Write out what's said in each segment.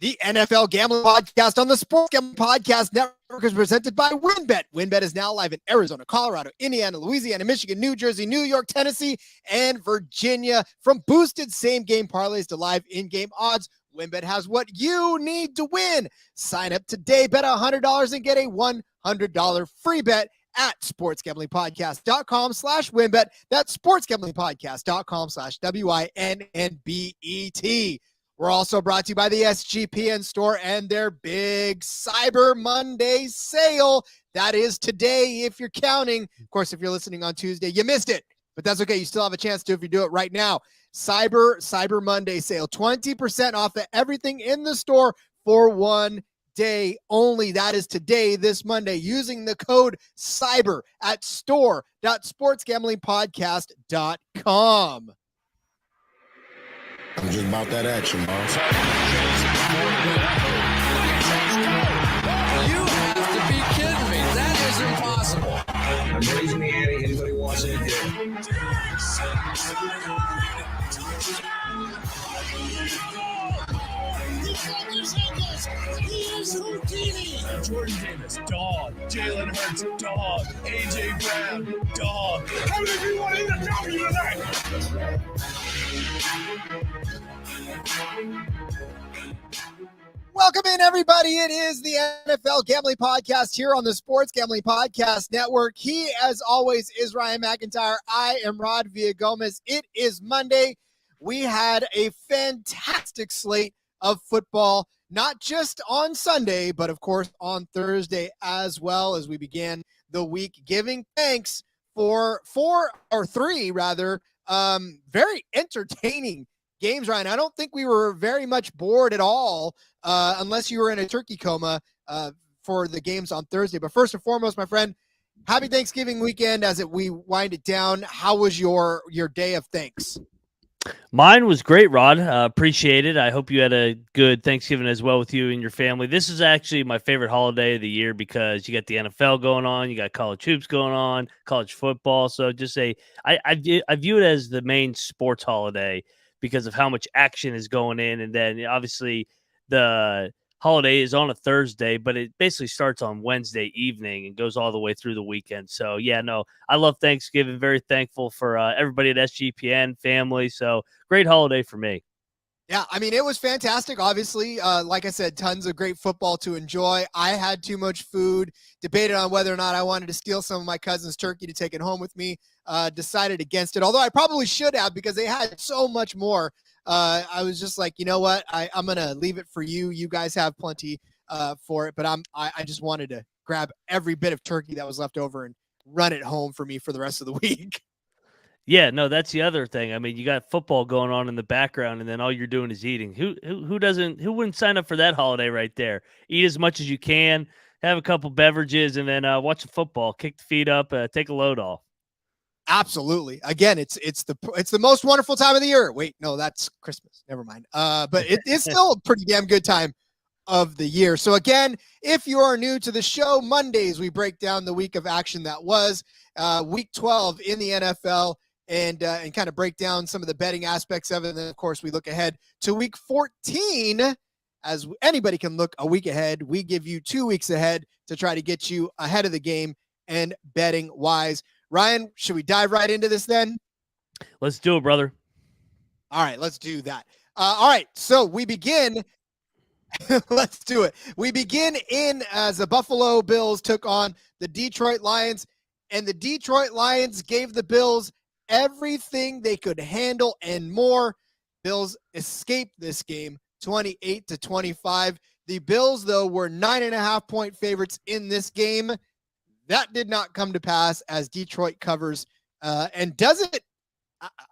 The NFL Gambling Podcast on the Sports Gambling Podcast Network is presented by WynnBET. WynnBET is now live in Arizona, Colorado, Indiana, Louisiana, Michigan, New Jersey, New York, Tennessee, and Virginia. From boosted same-game parlays to live in-game odds, WynnBET has what you need to win. Sign up today, bet $100 and get a $100 free bet at sportsgamblingpodcast.com/WynnBET. That's sportsgamblingpodcast.com/WYNNBET. We're also brought to you by the SGPN store and their big Cyber Monday sale. That is today if you're counting. Of course, if you're listening on Tuesday, you missed it, but that's okay. You still have a chance to if you do it right now. Cyber Monday sale, 20% off of everything in the store for 1 day only. That is today, this Monday, using the code CYBER at store.sportsgamblingpodcast.com. I'm just about that action, boss. You have to be kidding me. That is impossible. I'm raising the ante. Anybody wants it? He is Houdini. Jordan Davis, dog. Jalen Hurts, dog. AJ Brown, dog. How many of you want in the W tonight? Welcome in, everybody. It is the NFL Gambling Podcast here on the Sports Gambling Podcast Network. He, as always, is Ryan McIntyre. I am Rod Villagomez. It is Monday. We had a fantastic slate of football, not just on Sunday, but of course on Thursday as well, as we began the week giving thanks for three very entertaining games, Ryan. I don't think we were very much bored at all, unless you were in a turkey coma for the games on Thursday. But first and foremost, my friend, happy Thanksgiving weekend as we wind it down. How was your day of thanks? Mine was great, Rod. Appreciate it. I hope you had a good Thanksgiving as well with you and your family. This is actually my favorite holiday of the year because you got the NFL going on, you got college hoops going on, college football. So I view it as the main sports holiday because of how much action is going in. And then obviously the holiday is on a Thursday, but it basically starts on Wednesday evening and goes all the way through the weekend. So yeah, no, I love Thanksgiving. Very thankful for everybody at SGPN family. So great holiday for me. Yeah, I mean, it was fantastic. Obviously, like I said, tons of great football to enjoy. I had too much food, debated on whether or not I wanted to steal some of my cousin's turkey to take it home with me, decided against it, although I probably should have because they had so much more. I was just like, you know what, I'm going to leave it for you. You guys have plenty for it, but I just wanted to grab every bit of turkey that was left over and run it home for me for the rest of the week. Yeah, no, that's the other thing. I mean, you got football going on in the background, and then all you're doing is eating. Who wouldn't sign up for that holiday right there? Eat as much as you can, have a couple beverages, and then watch the football. Kick the feet up, take a load off. Absolutely. Again, it's the most wonderful time of the year. Wait, no, that's Christmas. Never mind. But it's still a pretty damn good time of the year. So again, if you are new to the show, Mondays we break down the week of action that was week 12 in the NFL. And kind of break down some of the betting aspects of it. And then, of course, we look ahead to week 14. As anybody can look a week ahead, we give you 2 weeks ahead to try to get you ahead of the game and betting wise. Ryan, should we dive right into this then? Let's do it, brother. All right, let's do that. All right, so we begin. Let's do it. We begin as the Buffalo Bills took on the Detroit Lions, and the Detroit Lions gave the Bills everything they could handle and more. Bills escaped this game 28-25. The Bills, though, were 9.5-point favorites in this game. That did not come to pass as Detroit covers and does it.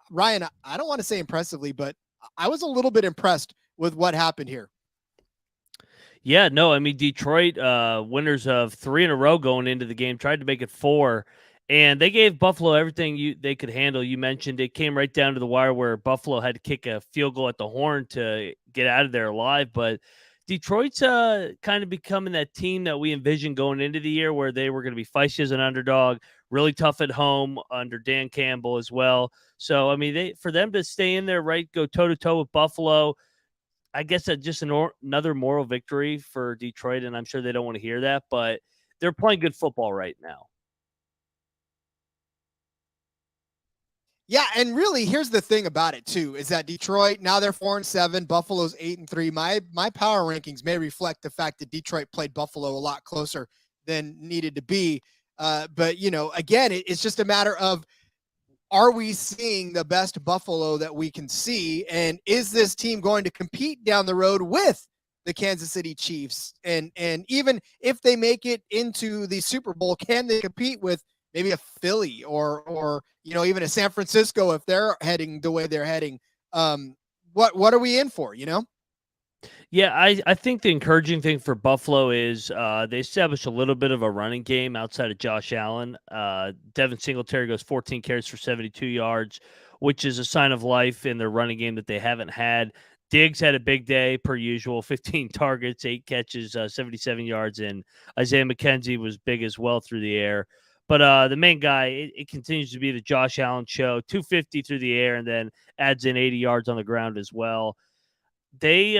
Ryan, I don't want to say impressively, but I was a little bit impressed with what happened here. Yeah, no, I mean, Detroit, winners of 3 in a row going into the game, tried to make it 4. And they gave Buffalo everything they could handle. You mentioned it came right down to the wire where Buffalo had to kick a field goal at the horn to get out of there alive. But Detroit's kind of becoming that team that we envisioned going into the year where they were going to be feisty as an underdog, really tough at home under Dan Campbell as well. So, I mean, for them to stay in there, right, go toe-to-toe with Buffalo, I guess just another moral victory for Detroit, and I'm sure they don't want to hear that, but they're playing good football right now. Yeah, and really, here's the thing about it too: is that Detroit now they're 4-7, Buffalo's 8-3. My power rankings may reflect the fact that Detroit played Buffalo a lot closer than needed to be. But again, it's just a matter of, are we seeing the best Buffalo that we can see, and is this team going to compete down the road with the Kansas City Chiefs? And even if they make it into the Super Bowl, can they compete with maybe a Philly or even a San Francisco if they're heading the way they're heading? What are we in for, Yeah, I think the encouraging thing for Buffalo is they established a little bit of a running game outside of Josh Allen. Devin Singletary goes 14 carries for 72 yards, which is a sign of life in their running game that they haven't had. Diggs had a big day per usual, 15 targets, 8 catches, 77 yards, and Isaiah McKenzie was big as well through the air. But the main guy, it continues to be the Josh Allen show, 250 through the air, and then adds in 80 yards on the ground as well. They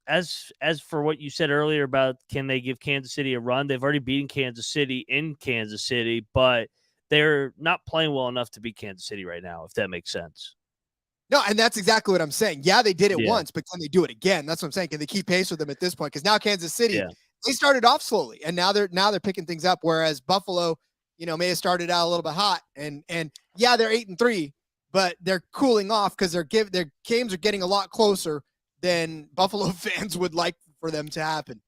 as for what you said earlier about can they give Kansas City a run, they've already beaten Kansas City in Kansas City, but they're not playing well enough to beat Kansas City right now, if that makes sense. No, and that's exactly what I'm saying. Yeah, they did it once, but can they do it again? That's what I'm saying. Can they keep pace with them at this point? Because now Kansas City, they started off slowly, and now they're picking things up. Whereas Buffalo, may have started out a little bit hot, and yeah, they're 8-3, but they're cooling off because their games are getting a lot closer than Buffalo fans would like for them to happen.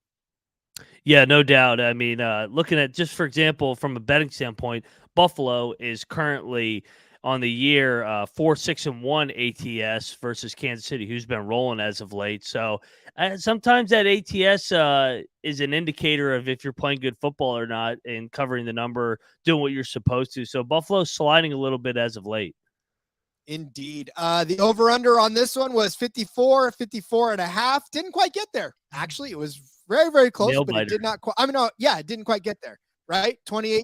Yeah, no doubt. I mean, looking at, just for example, from a betting standpoint, Buffalo is currently on the year 4-6-1 ATS versus Kansas City, who's been rolling as of late. So sometimes that ATS is an indicator of if you're playing good football or not and covering the number, doing what you're supposed to. So Buffalo's sliding a little bit as of late. Indeed. The over-under on this one was 54.5. Didn't quite get there. Actually, it was very, very close, Nail but biter. It did not quite. It didn't quite get there, right? 28-20.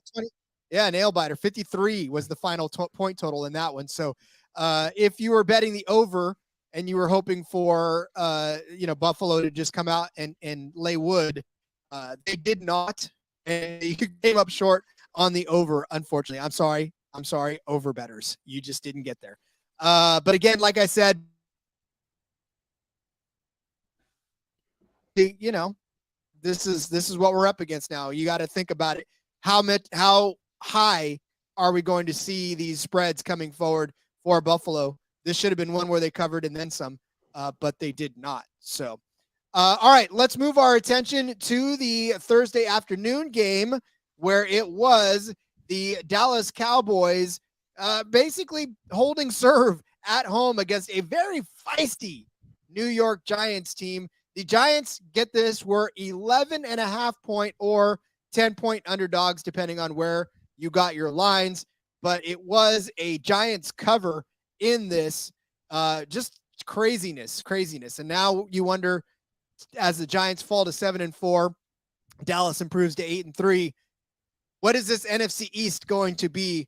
Yeah, nail biter. 53 was the final point total in that one. So if you were betting the over and you were hoping for, Buffalo to just come out and lay wood, they did not. And you came up short on the over, unfortunately. I'm sorry, over bettors. You just didn't get there. But again, like I said, this is what we're up against now. You got to think about it. How high are we going to see these spreads coming forward for Buffalo? This should have been one where they covered and then some, but they did not. So, all right, let's move our attention to the Thursday afternoon game where it was the Dallas Cowboys basically holding serve at home against a very feisty New York Giants team. The Giants, get this, were 11.5 point or 10-point underdogs, depending on where you got your lines. But it was a Giants cover in this. Just craziness. And now you wonder, as the Giants fall to 7-4, Dallas improves to 8-3. What is this NFC East going to be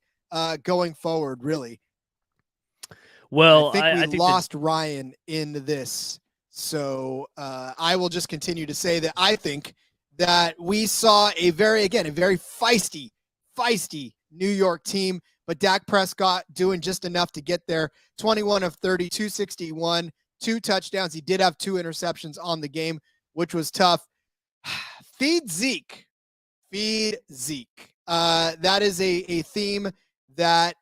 going forward, really? Well, I think we lost Ryan in this. So I will just continue to say that I think that we saw a very feisty New York team, but Dak Prescott doing just enough to get there. 21 of 30, 261, 2 touchdowns. He did have 2 interceptions on the game, which was tough. Feed Zeke. That is a theme that,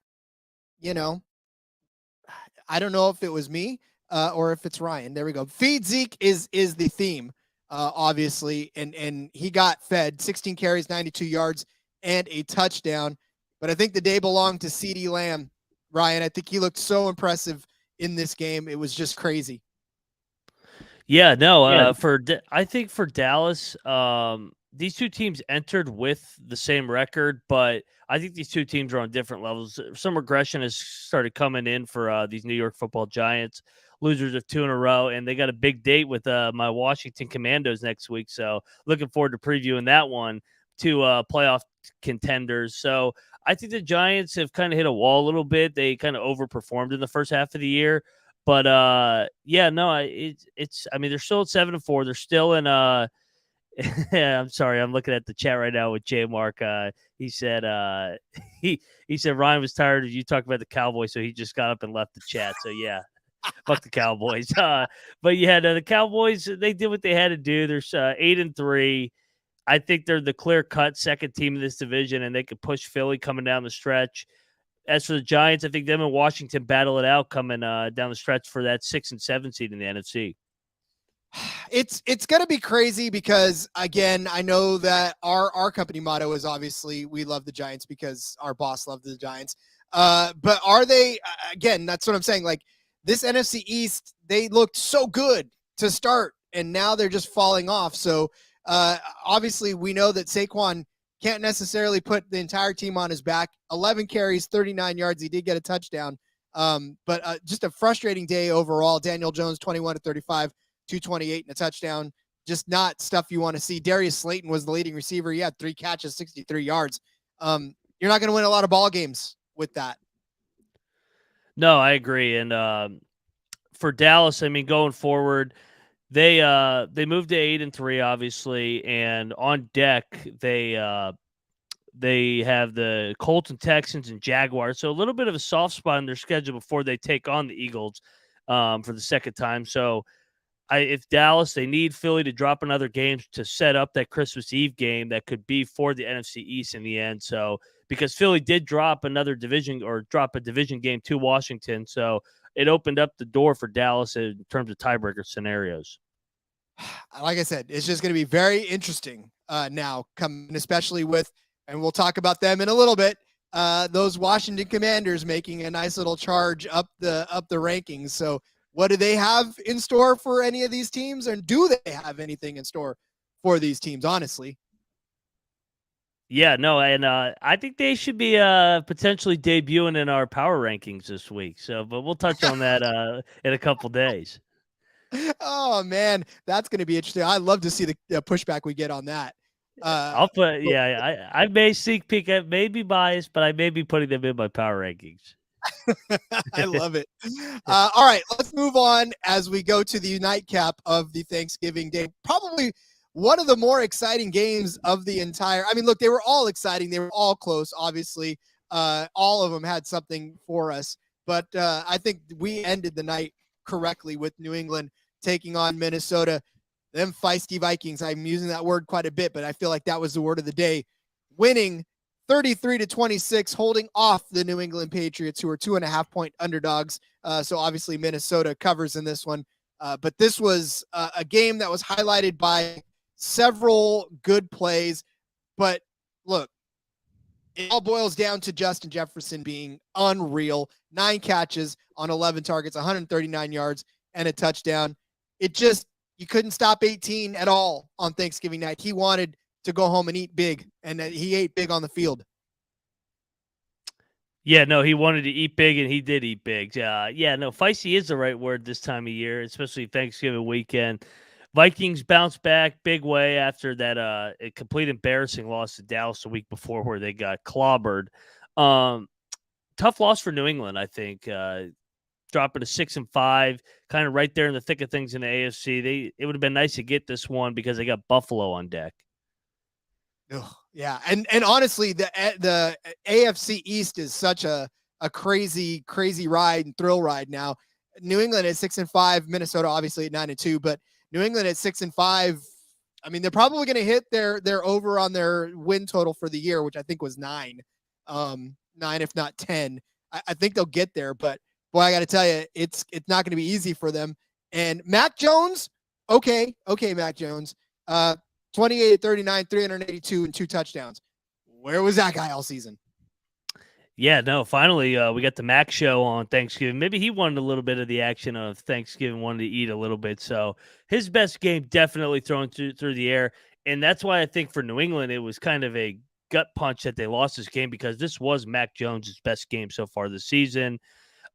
I don't know if it was me or if it's Ryan. There we go. Feed Zeke is the theme, obviously, and he got fed 16 carries, 92 yards, and a touchdown. But I think the day belonged to CeeDee Lamb, Ryan. I think he looked so impressive in this game. It was just crazy. Yeah, no, I think for Dallas, these two teams entered with the same record, but I think these two teams are on different levels. Some regression has started coming in for these New York Football Giants, losers of 2 in a row, and they got a big date with my Washington Commandos next week. So looking forward to previewing that one to playoff contenders. So I think the Giants have kind of hit a wall a little bit. They kind of overperformed in the first half of the year. But yeah, no, it's. I mean, they're still at 7-4. They're still in. Yeah, I'm sorry. I'm looking at the chat right now with J Mark. He said he said Ryan was tired of you talking about the Cowboys, so he just got up and left the chat. So yeah, fuck the Cowboys. But yeah, no, the Cowboys, they did what they had to do. They're 8-3. I think they're the clear cut second team in this division, and they could push Philly coming down the stretch. As for the Giants, I think them and Washington battle it out coming down the stretch for that 6 and 7 seed in the NFC. It's going to be crazy because, again, I know that our company motto is obviously we love the Giants because our boss loved the Giants. But are they, again, that's what I'm saying. Like this NFC East, they looked so good to start and now they're just falling off. So obviously we know that Saquon can't necessarily put the entire team on his back. 11 carries, 39 yards. He did get a touchdown. But just a frustrating day overall. Daniel Jones, 21-35. 228 and a touchdown. Just not stuff you want to see. Darius Slayton was the leading receiver. He had 3 catches, 63 yards. You're not going to win a lot of ball games with that. No, I agree. And for Dallas, I mean, going forward, they moved to 8-3, obviously, and on deck they have the Colts and Texans and Jaguars. So a little bit of a soft spot in their schedule before they take on the Eagles for the second time. So if Dallas, they need Philly to drop another game to set up that Christmas Eve game that could be for the NFC East in the end. So because Philly did drop a division game to Washington, so it opened up the door for Dallas in terms of tiebreaker scenarios. Like I said, it's just going to be very interesting now coming, especially with, and we'll talk about them in a little bit, those Washington Commanders making a nice little charge up the rankings. So what do they have in store for any of these teams? And do they have anything in store for these teams, honestly? Yeah, no, and I think they should be potentially debuting in our power rankings this week. So, but we'll touch on that in a couple days. Oh, man, that's going to be interesting. I'd love to see the pushback we get on that. I'll put, I may sneak peek. I may be biased, but I may be putting them in my power rankings. I love it. All right, let's move on as we go to the nightcap of the Thanksgiving Day. Probably one of the more exciting games of the entire. I mean, look, they were all exciting. They were all close. Obviously, all of them had something for us. But I think we ended the night correctly with New England taking on Minnesota. Them feisty Vikings. I'm using that word quite a bit, but I feel like that was the word of the day. Winning 33-26, holding off the New England Patriots, who are 2.5-point underdogs. So obviously Minnesota covers in this one. But this was a game that was highlighted by several good plays. But look, it all boils down to Justin Jefferson being unreal. 9 catches on 11 targets, 139 yards, and a touchdown. You couldn't stop 18 at all on Thanksgiving night. He wanted to go home and eat big, and he ate big on the field. Yeah, no, he wanted to eat big, and he did eat big. Feisty is the right word this time of year, especially Thanksgiving weekend. Vikings bounced back big way after that a complete embarrassing loss to Dallas the week before where they got clobbered. Tough loss for New England, I think. Dropping to 6-5, kind of right there in the thick of things in the AFC. It would have been nice to get this one because they got Buffalo on deck. Ugh, yeah, and honestly, the AFC East is such a crazy ride and thrill ride now. New England at 6-5, Minnesota obviously at 9-2, but New England at 6-5. I mean, they're probably going to hit their over on their win total for the year, which I think was 9 if not 10. I think they'll get there, but boy, I got to tell you, it's not going to be easy for them. And Mac Jones, okay, Mac Jones. 28-39, 382, and 2 touchdowns. Where was that guy all season? Yeah, no, finally we got the Mac show on Thanksgiving. Maybe he wanted a little bit of the action of Thanksgiving, wanted to eat a little bit. So his best game definitely thrown through the air. And that's why I think for New England, it was kind of a gut punch that they lost this game because this was Mac Jones' best game so far this season.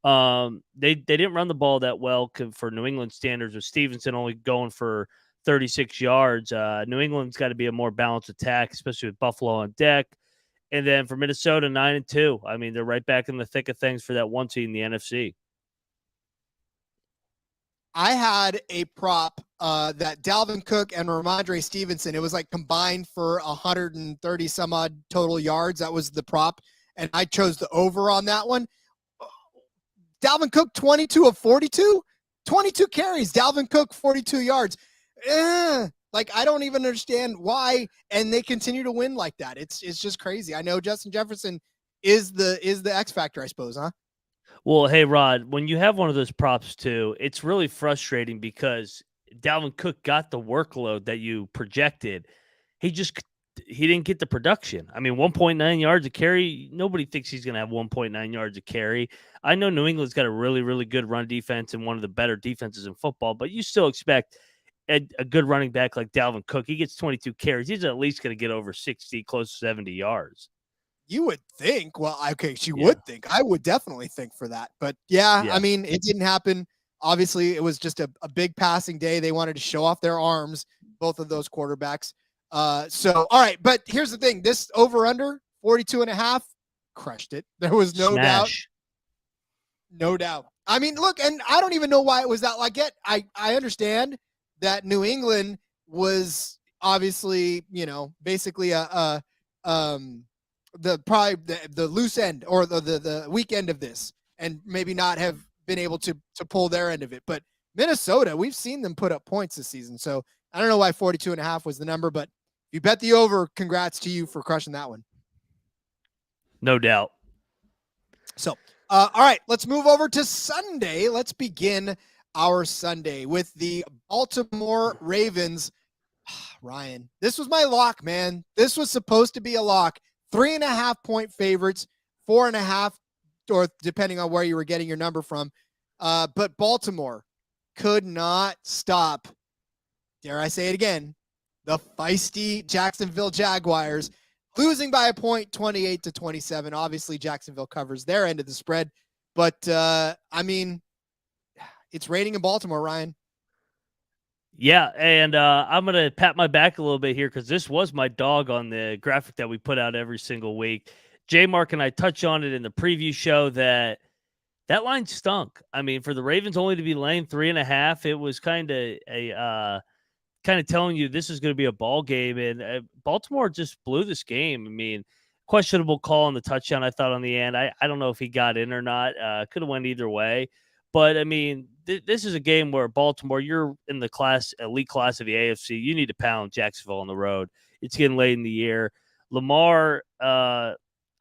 They didn't run the ball that well for New England standards with Stevenson only going for 36 yards. New England's got to be a more balanced attack, especially with Buffalo on deck. And then for Minnesota, 9-2. I mean, they're right back in the thick of things for that 1 seed in the NFC. I had a prop that Dalvin Cook and Ramondre Stevenson, it was like combined for 130 some odd total yards. That was the prop. And I chose the over on that one. Dalvin Cook, 22 of 42, 22 carries. Dalvin Cook, 42 yards. Like, I don't even understand why. And they continue to win like that. It's just crazy. I know Justin Jefferson is the X factor, I suppose, huh? Well, hey, Rod, when you have one of those props too, it's really frustrating because Dalvin Cook got the workload that you projected. He didn't get the production. I mean, 1.9 yards a carry. Nobody thinks he's going to have 1.9 yards a carry. I know New England's got a really, really good run defense and one of the better defenses in football, but you still expect a good running back like Dalvin Cook. He gets 22 carries. He's at least going to get over 60, close to 70 yards. You would think. Well, okay, would think. I would definitely think for that. But yeah, I mean, it didn't happen. Obviously, it was just a big passing day. They wanted to show off their arms, both of those quarterbacks. So, all right. But here's the thing. This over-under, 42.5, crushed it. There was no doubt. No doubt. I mean, look, and I don't even know why it was that like it. I understand that New England was obviously, basically the loose end or the weak end of this, and maybe not have been able to pull their end of it. But Minnesota, we've seen them put up points this season. So I don't know why 42.5 was the number, but if you bet the over, congrats to you for crushing that one. No doubt. So, all right, let's move over to Sunday. Let's begin our Sunday with the Baltimore Ravens. Ryan, this was my lock, man. This was supposed to be a lock. 3.5 point favorites, 4.5, or depending on where you were getting your number from. But Baltimore could not stop, dare I say it again, the feisty Jacksonville Jaguars, losing by a point, 28-27. Obviously, Jacksonville covers their end of the spread. But, I mean, it's raining in Baltimore, Ryan. Yeah, and I'm going to pat my back a little bit here because this was my dog on the graphic that we put out every single week. J-Mark and I touched on it in the preview show that line stunk. I mean, for the Ravens only to be laying 3.5, it was kind of telling you this is going to be a ball game. And Baltimore just blew this game. I mean, questionable call on the touchdown, I thought, on the end. I don't know if he got in or not. Could have went either way. But, I mean, this is a game where Baltimore, you're in the elite class of the AFC. You need to pound Jacksonville on the road. It's getting late in the year. Lamar,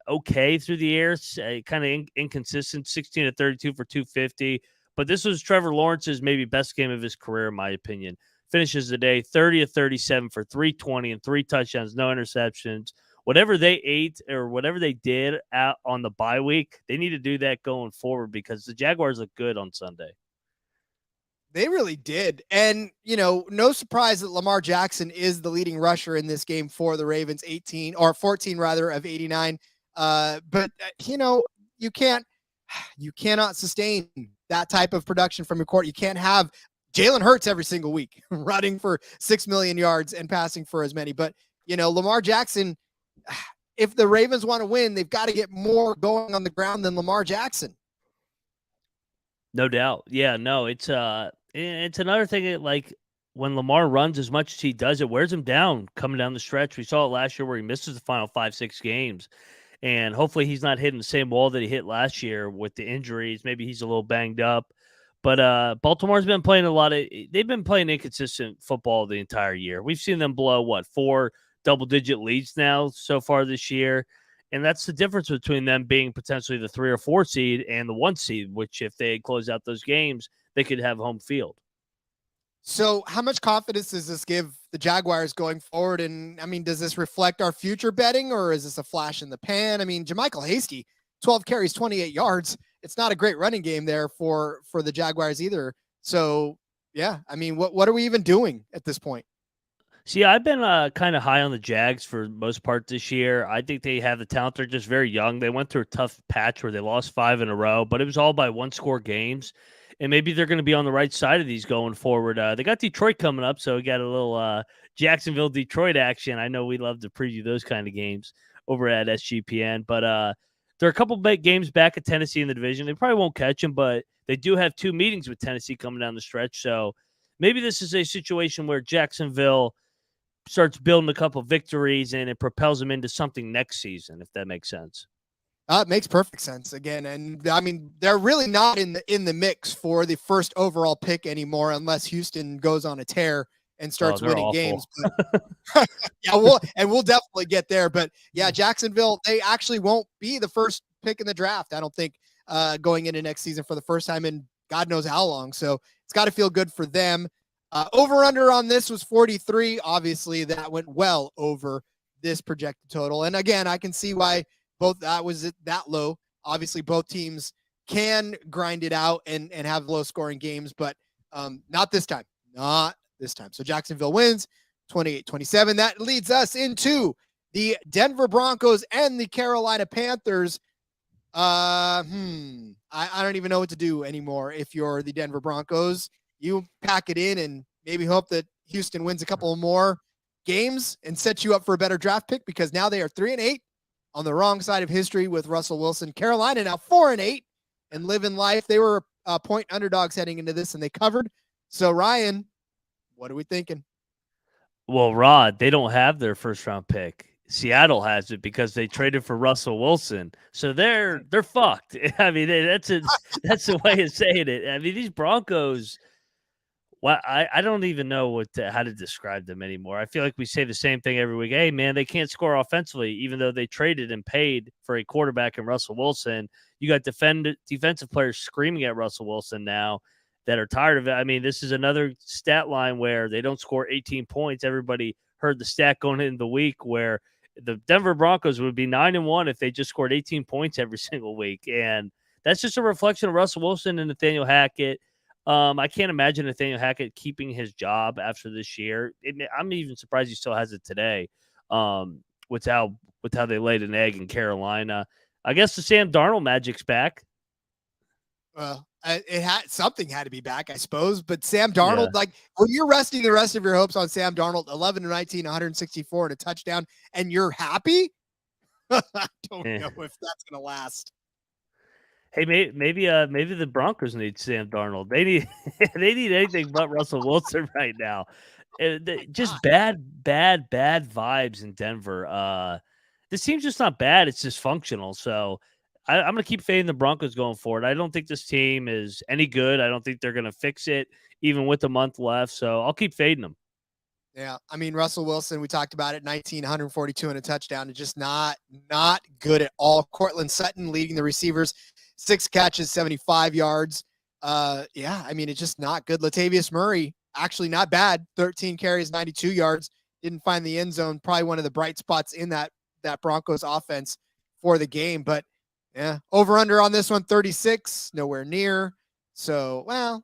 okay through the air, kind of inconsistent, 16-32 for 250. But this was Trevor Lawrence's maybe best game of his career, in my opinion. Finishes the day 30-37 for 320 and 3 touchdowns, no interceptions. Whatever they ate or whatever they did out on the bye week, they need to do that going forward because the Jaguars look good on Sunday. They really did. And, no surprise that Lamar Jackson is the leading rusher in this game for the Ravens, 14 rather of 89. But you cannot sustain that type of production from your court. You can't have Jalen Hurts every single week running for 6 million yards and passing for as many. But, Lamar Jackson, if the Ravens want to win, they've got to get more going on the ground than Lamar Jackson. No doubt. Yeah, no, it's another thing that, like, when Lamar runs as much as he does, it wears him down coming down the stretch. We saw it last year where he misses the final 5-6 games. And hopefully he's not hitting the same wall that he hit last year with the injuries. Maybe he's a little banged up. But Baltimore's been playing they've been playing inconsistent football the entire year. We've seen them blow, 4 double-digit leads now so far this year. And that's the difference between them being potentially the 3 or 4 seed and the 1 seed, which if they close out those games, they could have home field. So how much confidence does this give the Jaguars going forward? And, I mean, does this reflect our future betting, or is this a flash in the pan? I mean, Jermichael Hasty, 12 carries, 28 yards. It's not a great running game there for the Jaguars either. So, yeah, I mean, what are we even doing at this point? See, I've been kind of high on the Jags for the most part this year. I think they have the talent. They're just very young. They went through a tough patch where they lost 5 in a row, but it was all by 1-score games. And maybe they're going to be on the right side of these going forward. They got Detroit coming up, so we got a little Jacksonville-Detroit action. I know we love to preview those kind of games over at SGPN. But They're a couple big games back at Tennessee in the division. They probably won't catch them, but they do have 2 meetings with Tennessee coming down the stretch. So maybe this is a situation where Jacksonville starts building a couple victories and it propels them into something next season, if that makes sense. It makes perfect sense again. And I mean, they're really not in the mix for the first overall pick anymore, unless Houston goes on a tear and starts winning awful. games. But, yeah, we'll definitely get there. But yeah, Jacksonville, they actually won't be the first pick in the draft, I don't think, going into next season for the first time in God knows how long. So it's got to feel good for them. Over under on this was 43. Obviously, that went well over this projected total. And again, I can see why both that was that low. Obviously, both teams can grind it out and have low scoring games, but not this time. Not this time. So Jacksonville wins 28-27. That leads us into the Denver Broncos and the Carolina Panthers. I don't even know what to do anymore. If you're the Denver Broncos, you pack it in and maybe hope that Houston wins a couple more games and sets you up for a better draft pick, because now they are 3-8 on the wrong side of history with Russell Wilson. Carolina now 4-8 and living life. They were point underdogs heading into this and they covered. So Ryan, what are we thinking? Well, Rod, they don't have their first round pick. Seattle has it because they traded for Russell Wilson. So they're fucked. I mean, that's the way of saying it. I mean, these Broncos, well, I don't even know how to describe them anymore. I feel like we say the same thing every week. Hey, man, they can't score offensively, even though they traded and paid for a quarterback in Russell Wilson. You got defensive players screaming at Russell Wilson now that are tired of it. I mean, this is another stat line where they don't score 18 points. Everybody heard the stat going into the week where the Denver Broncos would be 9-1 if they just scored 18 points every single week. And that's just a reflection of Russell Wilson and Nathaniel Hackett. I can't imagine Nathaniel Hackett keeping his job after this year. I'm even surprised he still has it today. With how they laid an egg in Carolina. I guess the Sam Darnold magic's back. Well, something had to be back, I suppose. But Sam Darnold, like when you're resting the rest of your hopes on Sam Darnold, 11-19, 164 and a touchdown, and you're happy, I don't know if that's gonna last. Hey, maybe the Broncos need Sam Darnold. They need anything but Russell Wilson right now. Just bad vibes in Denver. This team's just not bad. It's dysfunctional. So I'm going to keep fading the Broncos going forward. I don't think this team is any good. I don't think they're going to fix it even with a month left. So I'll keep fading them. Yeah, I mean, Russell Wilson, we talked about it, 19, 142 and a touchdown. It's just not good at all. Cortland Sutton leading the receivers, 6 catches, 75 yards. Yeah, I mean, it's just not good. Latavius Murray, actually not bad, 13 carries, 92 yards. Didn't find the end zone. Probably one of the bright spots in that Broncos offense for the game. But yeah, over under on this one, 36, nowhere near. So, well,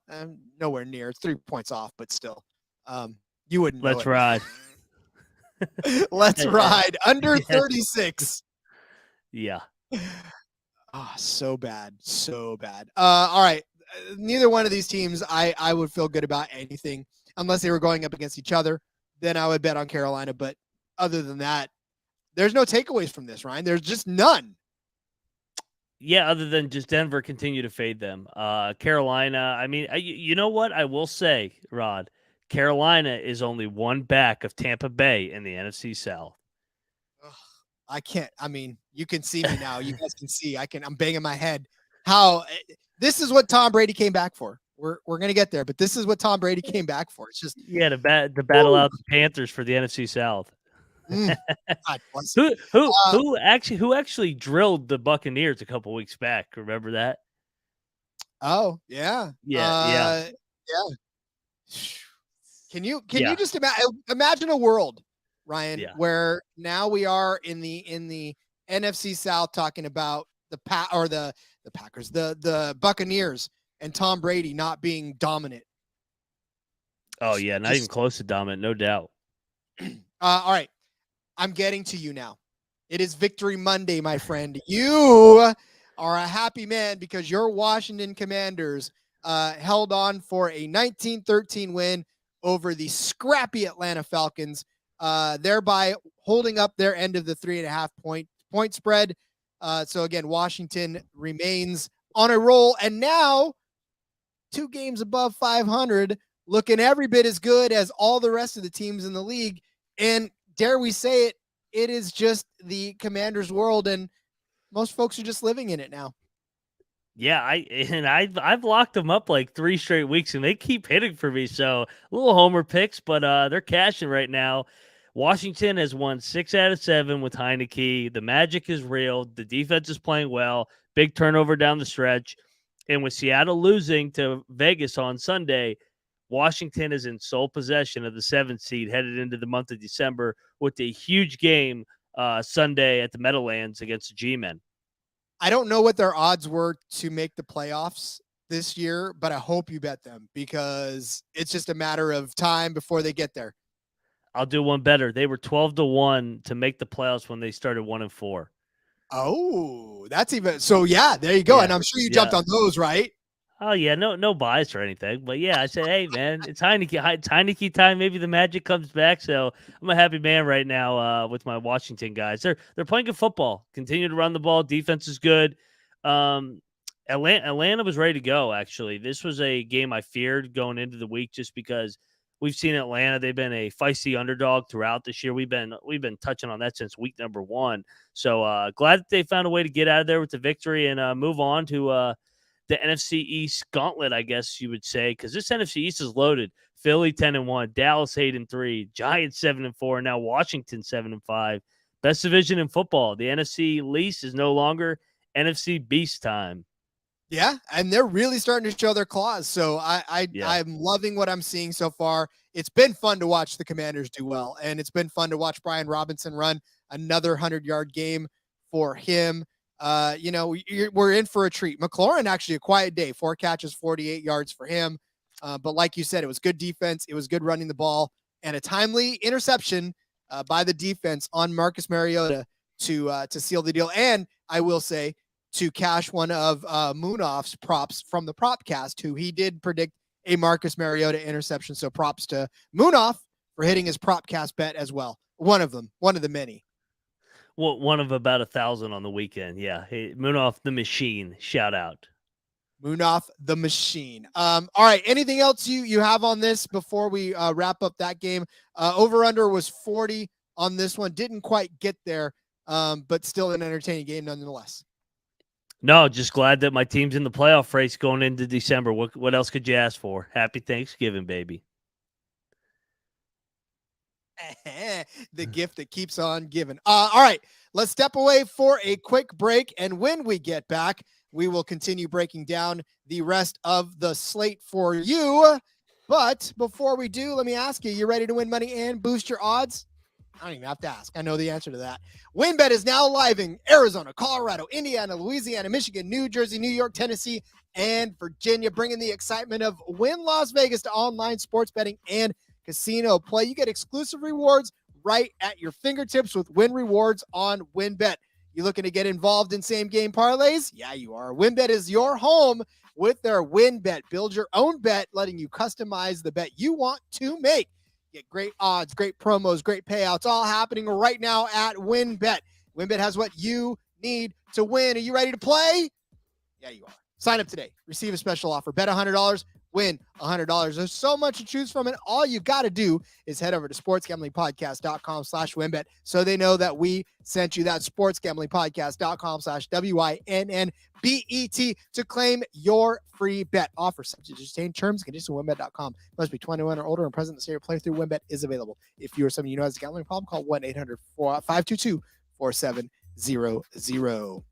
nowhere near. It's 3 points off, but still. You wouldn't know. Let's ride. Let's ride. Under 36. Yeah. Oh, so bad. So bad. All right. Neither one of these teams I would feel good about anything unless they were going up against each other. Then I would bet on Carolina. But other than that, there's no takeaways from this, Ryan. There's just none. Yeah, other than just Denver continue to fade them. Carolina, I mean, you know what? I will say, Rod, Carolina is only one back of Tampa Bay in the NFC South. I can't. I mean, you can see me now. You guys can see. I'm banging my head. How this is what Tom Brady came back for. We're gonna get there, but this is what Tom Brady came back for. It's just the battle out the Panthers for the NFC South. Who actually drilled the Buccaneers a couple weeks back? Remember that? Oh yeah. Can you just imagine a world, Ryan, where now we are in the NFC South talking about the Packers, the Buccaneers, and Tom Brady not being dominant. Oh yeah, not even close to dominant, no doubt. All right, I'm getting to you now. It is Victory Monday, my friend. You are a happy man because your Washington Commanders held on for a 19-13 win over the scrappy Atlanta Falcons, thereby holding up their end of the 3.5 point spread. So again, Washington remains on a roll, and now 2 games above 500, looking every bit as good as all the rest of the teams in the league. And dare we say it, it is just the Commanders' world, and most folks are just living in it now. Yeah, I've locked them up like 3 straight weeks, and they keep hitting for me. So a little homer picks, but they're cashing right now. Washington has won 6 out of 7 with Heinicke. The magic is real. The defense is playing well. Big turnover down the stretch. And with Seattle losing to Vegas on Sunday, Washington is in sole possession of the 7th seed headed into the month of December with a huge game Sunday at the Meadowlands against the G-Men. I don't know what their odds were to make the playoffs this year, but I hope you bet them because it's just a matter of time before they get there. I'll do one better. They were 12-1 to make the playoffs when they started 1-4. Oh, that's even so. Yeah, there you go. Yeah, and I'm sure you jumped on those, right? Oh yeah, no bias or anything, but yeah, I said, hey man, it's Heinicke time. Maybe the magic comes back. So I'm a happy man right now with my Washington guys. They're playing good football. Continue to run the ball. Defense is good. Atlanta was ready to go. Actually, this was a game I feared going into the week just because we've seen Atlanta. They've been a feisty underdog throughout this year. We've been touching on that since week number 1. So glad that they found a way to get out of there with the victory and move on to the NFC East gauntlet, I guess you would say, because this NFC East is loaded. Philly 10-1, Dallas 8-3, Giants 7-4, now Washington 7-5. Best division in football. The NFC least is no longer NFC beast time. Yeah, and they're really starting to show their claws. So I'm loving what I'm seeing so far. It's been fun to watch the Commanders do well, and it's been fun to watch Brian Robinson run another 100-yard game for him. We're in for a treat. McLaurin, actually a quiet day, 4 catches, 48 yards for him. But like you said, it was good defense. It was good running the ball and a timely interception by the defense on Marcus Mariota to seal the deal. And I will say to cash one of Munaf's props from the Propcast, who he did predict a Marcus Mariota interception. So props to Munaf for hitting his Propcast bet as well. One of the many. Well, one of about 1,000 on the weekend. Yeah. Hey, Munaf the Machine. Shout out. Munaf the Machine. All right. Anything else you have on this before we wrap up that game? Over-under was 40 on this one. Didn't quite get there, but still an entertaining game nonetheless. No, just glad that my team's in the playoff race going into December. What else could you ask for? Happy Thanksgiving, baby. The gift that keeps on giving. All right, let's step away for a quick break. And when we get back, we will continue breaking down the rest of the slate for you. But before we do, let me ask you ready to win money and boost your odds? I don't even have to ask. I know the answer to that. WynnBET is now live in Arizona, Colorado, Indiana, Louisiana, Michigan, New Jersey, New York, Tennessee, and Virginia, bringing the excitement of Wynn Las Vegas to online sports betting and casino play. You get exclusive rewards right at your fingertips with Wynn Rewards on WynnBET. You looking to get involved in same-game parlays? Yeah, you are. WynnBET is your home with their WynnBET. Build your own bet, letting you customize the bet you want to make. Get great odds, great promos, great payouts, all happening right now at WynnBET. WynnBET has what you need to win. Are you ready to play? Yeah, you are. Sign up today. Receive a special offer. Bet $100. Win $100. There's so much to choose from, and all you got to do is head over to sportsgamblingpodcast.com/WynnBET so they know that we sent you that sportsgamblingpodcast.com/WYNNBET to claim your free bet. Offer subject to change, terms and conditions at WynnBET.com. Must be 21 or older and present in the state or playthrough. WynnBET is available. If you or someone you know has a gambling problem, call 1-800-522-4700.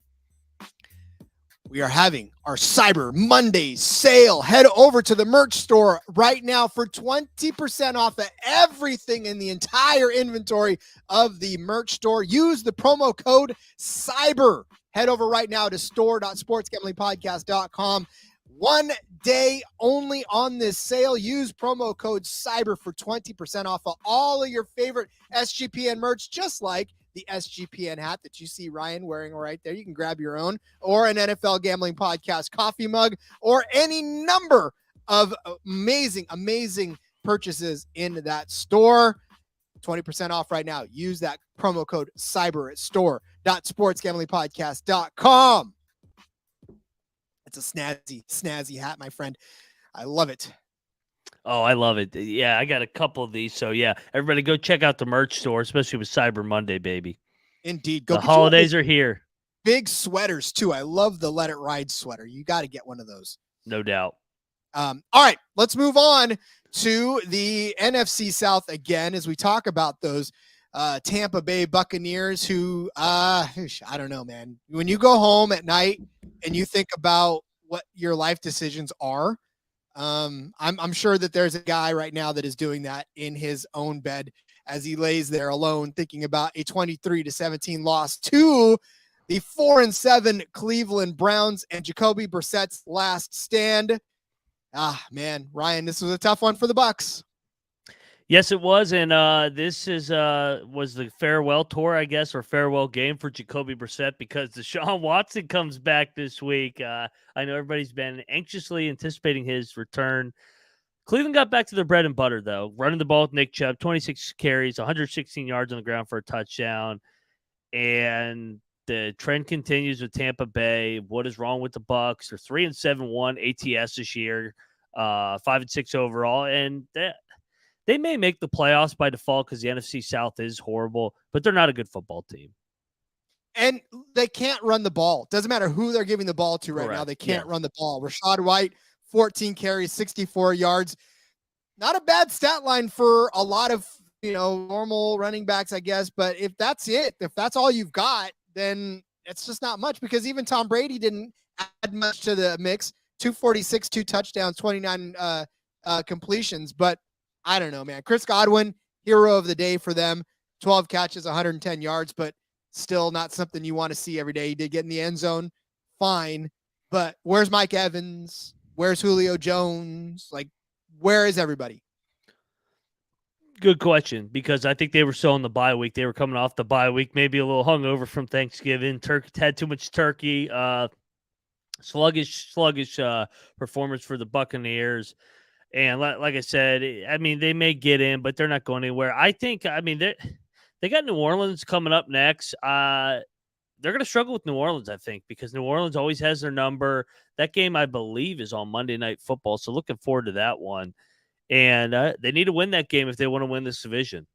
We are having our Cyber Monday sale. Head over to the merch store right now for 20% off of everything in the entire inventory of the merch store. Use the promo code CYBER. Head over right now to store.sportsgamblingpodcast.com. 1 day only on this sale. Use promo code CYBER for 20% off of all of your favorite SGPN merch, just like the SGPN hat that you see Ryan wearing right there. You can grab your own, or an NFL Gambling Podcast coffee mug, or any number of amazing purchases in that store. 20% off right now. Use that promo code CYBER at store.sportsgamblingpodcast.com. It's a snazzy hat, my friend. I love it. Oh, I love it. Yeah, I got a couple of these. So, yeah, everybody go check out the merch store, especially with Cyber Monday, baby. Indeed. The holidays are here. Big sweaters, too. I love the Let It Ride sweater. You got to get one of those. No doubt. All right, let's move on to the NFC South again as we talk about those Tampa Bay Buccaneers who, I don't know, man. When you go home at night and you think about what your life decisions are, I'm sure that there's a guy right now that is doing that in his own bed as he lays there alone thinking about a 23-17 loss to the 4-7 Cleveland Browns and Jacoby Brissett's last stand. Man, Ryan, this was a tough one for the Bucs. Yes, it was, and this was the farewell tour, I guess, or farewell game for Jacoby Brissett because Deshaun Watson comes back this week. I know everybody's been anxiously anticipating his return. Cleveland got back to their bread and butter, though, running the ball with Nick Chubb, 26 carries, 116 yards on the ground for a touchdown, and the trend continues with Tampa Bay. What is wrong with the Bucs? They're 3-7-1 ATS this year, 5-6 overall, and they may make the playoffs by default because the NFC South is horrible, but they're not a good football team. And they can't run the ball. Doesn't matter who they're giving the ball to right now. They can't run the ball. Rachaad White, 14 carries, 64 yards. Not a bad stat line for a lot of, normal running backs, I guess. But if that's it, if that's all you've got, then it's just not much because even Tom Brady didn't add much to the mix. 246, 2 touchdowns, 29 completions. But I don't know, man. Chris Godwin, hero of the day for them. 12 catches, 110 yards, but still not something you want to see every day. He did get in the end zone. Fine. But where's Mike Evans? Where's Julio Jones? Like, where is everybody? Good question, because I think they were still on the bye week. They were coming off the bye week, maybe a little hungover from Thanksgiving. Had too much turkey. Sluggish performance for the Buccaneers. And like I said, I mean, they may get in, but they're not going anywhere. I think, they got New Orleans coming up next. They're going to struggle with New Orleans, I think, because New Orleans always has their number. That game, I believe, is on Monday Night Football, so looking forward to that one. And they need to win that game if they want to win this division.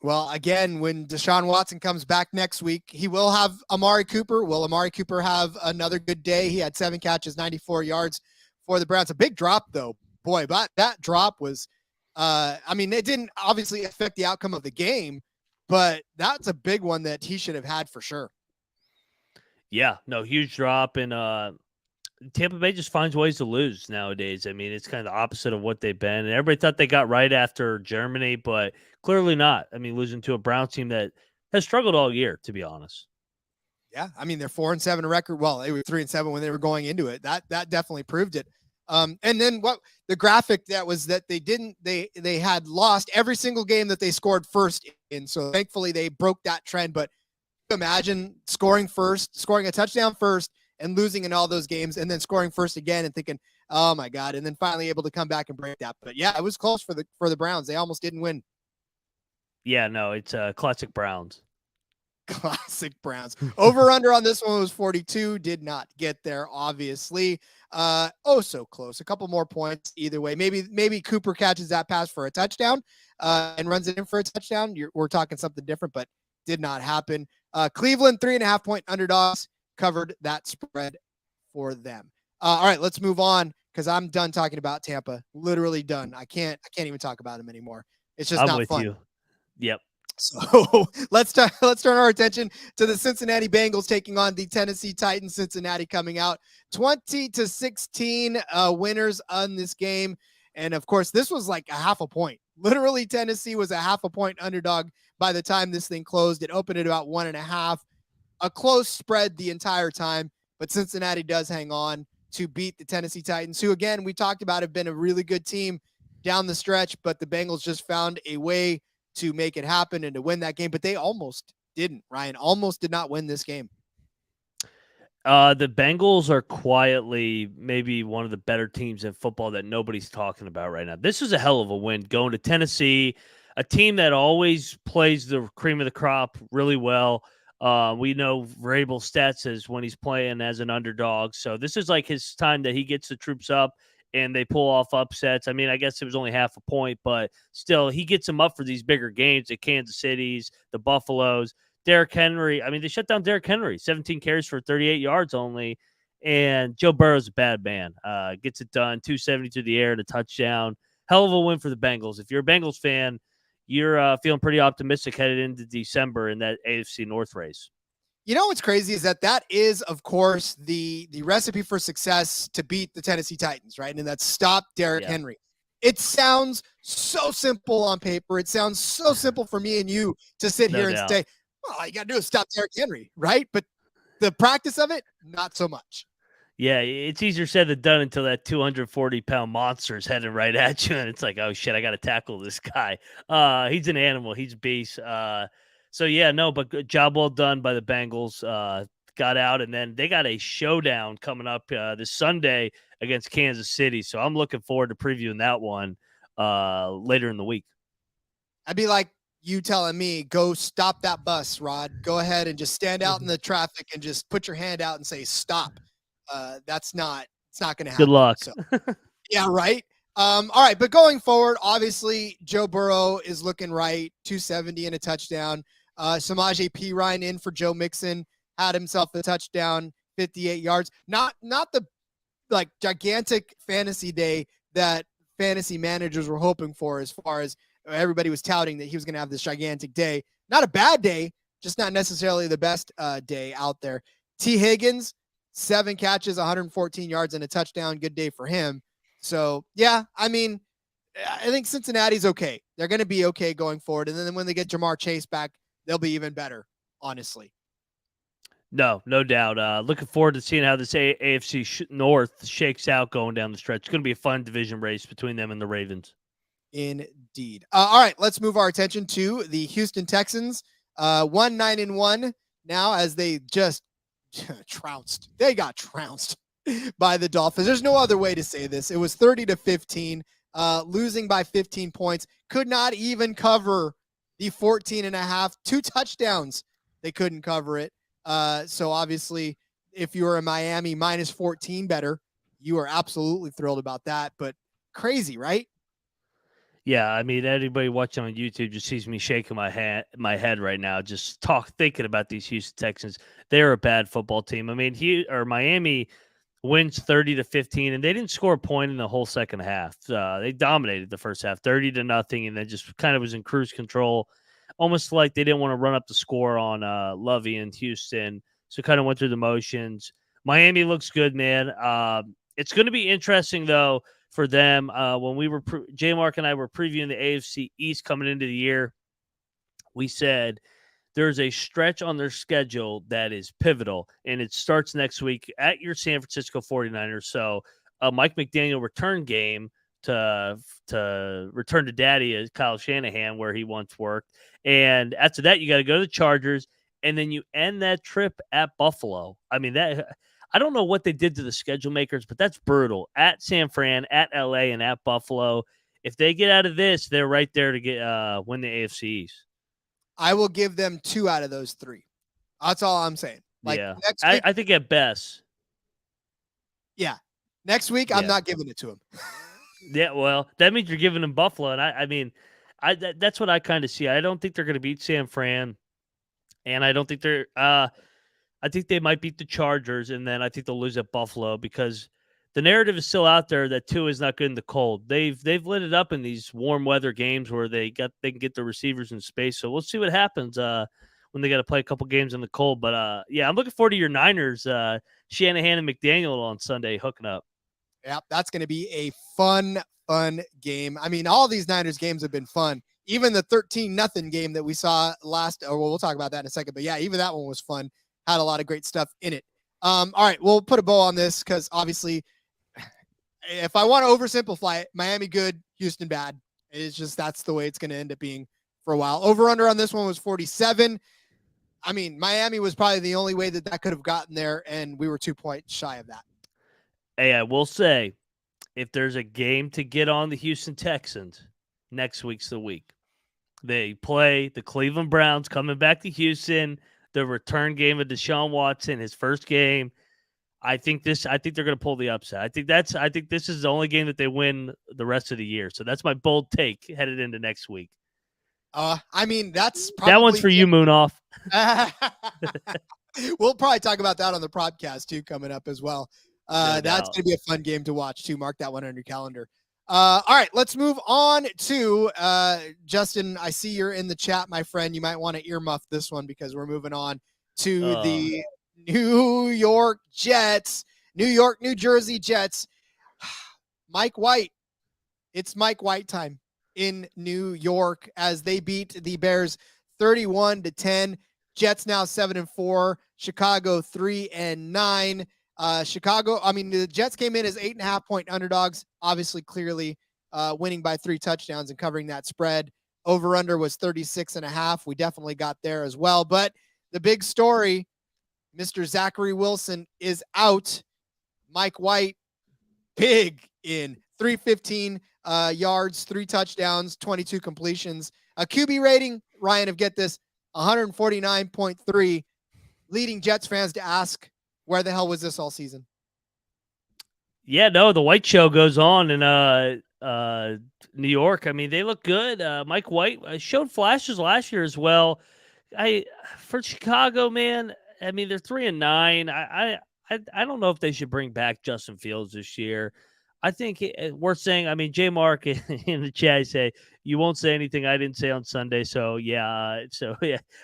Well, again, when Deshaun Watson comes back next week, he will have Amari Cooper. Will Amari Cooper have another good day? He had 7 catches, 94 yards for the Browns. A big drop, though. Boy, but that drop was, it didn't obviously affect the outcome of the game, but that's a big one that he should have had for sure. Yeah, no, huge drop. And Tampa Bay just finds ways to lose nowadays. I mean, it's kind of the opposite of what they've been. And everybody thought they got right after Germany, but clearly not. I mean, losing to a Browns team that has struggled all year, to be honest. Yeah, they're 4-7 record. Well, they were 3-7 when they were going into it. That definitely proved it. And then what the graphic that was that they had lost every single game that they scored first in. So thankfully they broke that trend. But imagine scoring a touchdown first and losing in all those games and then scoring first again and thinking, oh my God. And then finally able to come back and break that. But yeah, it was close for the Browns. They almost didn't win. Yeah, no, it's classic Browns. Classic Browns. Over under on this one was 42. Did not get there, obviously. So close. A couple more points either way. Maybe Cooper catches that pass for a touchdown and runs it in for a touchdown. We're talking something different, but did not happen. Cleveland 3.5 point underdogs covered that spread for them. All right, let's move on because I'm done talking about Tampa. Literally done. I can't even talk about them anymore. It's just not fun. I'm with you. Yep. So let's turn our attention to the Cincinnati Bengals taking on the Tennessee Titans. Cincinnati coming out 20-16 winners on this game. And of course, this was like a half a point. Literally, Tennessee was a half a point underdog by the time this thing closed. It opened at about 1.5. A close spread the entire time, but Cincinnati does hang on to beat the Tennessee Titans, who, again, we talked about have been a really good team down the stretch, but the Bengals just found a way to make it happen and to win that game, but they almost didn't. Ryan almost did not win this game. The Bengals are quietly maybe one of the better teams in football that nobody's talking about right now. This is a hell of a win going to Tennessee, a team that always plays the cream of the crop really well. We know Vrabel stats as when he's playing as an underdog. So this is like his time that he gets the troops up and they pull off upsets. I mean, I guess it was only half a point, but still he gets them up for these bigger games, the Kansas Cities, the Buffaloes. Derrick Henry, I mean, they shut down Derrick Henry, 17 carries for 38 yards only. And Joe Burrow's a bad man. Gets it done, 270 through the air and a touchdown. Hell of a win for the Bengals. If you're a Bengals fan, you're feeling pretty optimistic headed into December in that AFC North race. You know what's crazy is that is, of course, the recipe for success to beat the Tennessee Titans, right? And that's stop Derrick Henry. It sounds so simple on paper. It sounds so simple for me and you to sit here and say, well, all you got to do is stop Derrick Henry, right? But the practice of it, not so much. Yeah, it's easier said than done until that 240-pound monster is headed right at you, and it's like, oh, shit, I got to tackle this guy. He's an animal. He's a beast. So, yeah, no, but good job well done by the Bengals. Got out, and then they got a showdown coming up this Sunday against Kansas City. So I'm looking forward to previewing that one later in the week. I'd be like you telling me, go stop that bus, Rod. Go ahead and just stand out in the traffic and just put your hand out and say, stop. It's not going to happen. Good luck. So, yeah, right. All right, but going forward, obviously Joe Burrow is looking right, 270 and a touchdown. Samaje Perine in for Joe Mixon, had himself a touchdown, 58 yards. Not the like gigantic fantasy day that fantasy managers were hoping for, as far as everybody was touting that he was going to have this gigantic day. Not a bad day, just not necessarily the best day out there. T. Higgins, 7 catches, 114 yards, and a touchdown. Good day for him. So, yeah, I mean, I think Cincinnati's okay. They're going to be okay going forward. And then when they get Jamar Chase back, they'll be even better, honestly. No doubt. Looking forward to seeing how this AFC North shakes out going down the stretch. It's going to be a fun division race between them and the Ravens. Indeed. All right, let's move our attention to the Houston Texans. 1-9-1 now, as they just trounced. They got trounced by the Dolphins. There's no other way to say this. It was 30-15, losing by 15 points. Could not even cover the 14.5, 2 touchdowns. They couldn't cover it. So obviously, if you were a Miami minus 14 better, you are absolutely thrilled about that. But crazy, right? Yeah, I mean, anybody watching on YouTube just sees me shaking my head right now, just thinking about these Houston Texans. They're a bad football team. I mean, Miami wins 30-15, and they didn't score a point in the whole second half. They dominated the first half, 30-0, and then just kind of was in cruise control, almost like they didn't want to run up the score on Lovey and Houston, so kind of went through the motions. Miami looks good, man. It's going to be interesting, though, for them. When we were J. Mark and I were previewing the AFC East coming into the year, we said there's a stretch on their schedule that is pivotal, and it starts next week at your San Francisco 49ers. So a Mike McDaniel return game to return to daddy as Kyle Shanahan, where he once worked. And after that, you got to go to the Chargers, and then you end that trip at Buffalo. I mean, I don't know what they did to the schedule makers, but that's brutal. At San Fran, at LA, and at Buffalo. If they get out of this, they're right there to get win the AFC East. I will give them 2 out of those 3. That's all I'm saying. Next week, I think at best. Yeah. Next week, I'm not giving it to them. Yeah, well, that means you're giving them Buffalo. And that's what I kind of see. I don't think they're going to beat San Fran. And I don't think I think they might beat the Chargers, and then I think they'll lose at Buffalo, because the narrative is still out there that Tua is not good in the cold. They've lit it up in these warm weather games where they can get the receivers in space. So we'll see what happens when they got to play a couple games in the cold. But yeah, I'm looking forward to your Niners, Shanahan and McDaniel on Sunday hooking up. Yeah, that's going to be a fun game. I mean, all these Niners games have been fun. Even the 13-0 game that we saw we'll talk about that in a second. But yeah, even that one was fun. Had a lot of great stuff in it. All right, we'll put a bow on this, because obviously, if I want to oversimplify it, Miami good, Houston bad. It's just that's the way it's going to end up being for a while. Over-under on this one was 47. I mean, Miami was probably the only way that could have gotten there, and we were 2 points shy of that. Hey, I will say, if there's a game to get on the Houston Texans, next week's the week. They play the Cleveland Browns coming back to Houston. The return game of Deshaun Watson, his first game. I think they're going to pull the upset. I think this is the only game that they win the rest of the year. So that's my bold take headed into next week. I mean, that's probably that one's for you, Moonoff. We'll probably talk about that on the podcast too, coming up as well. That's going to be a fun game to watch too. Mark that one on your calendar. All right, let's move on to Justin. I see you're in the chat, my friend. You might want to earmuff this one because we're moving on to the New York Jets, New Jersey Jets. Mike White. It's Mike White time in New York as they beat the Bears 31-10. Jets now 7-4. Chicago 3-9. The Jets came in as 8.5-point underdogs, obviously clearly winning by 3 touchdowns and covering that spread. Over-under was 36.5. We definitely got there as well. But the big story, Mr. Zachary Wilson is out. Mike White, big in 315 yards, 3 touchdowns, 22 completions. A QB rating, Ryan, get this, 149.3, leading Jets fans to ask, where the hell was this all season? Yeah, no, the White show goes on in New York. I mean, they look good. Mike White showed flashes last year as well. For Chicago, man, I mean, they're 3-9. I don't know if they should bring back Justin Fields this year. I think worth saying. I mean, J Mark in the chat say you won't say anything I didn't say on Sunday. So yeah,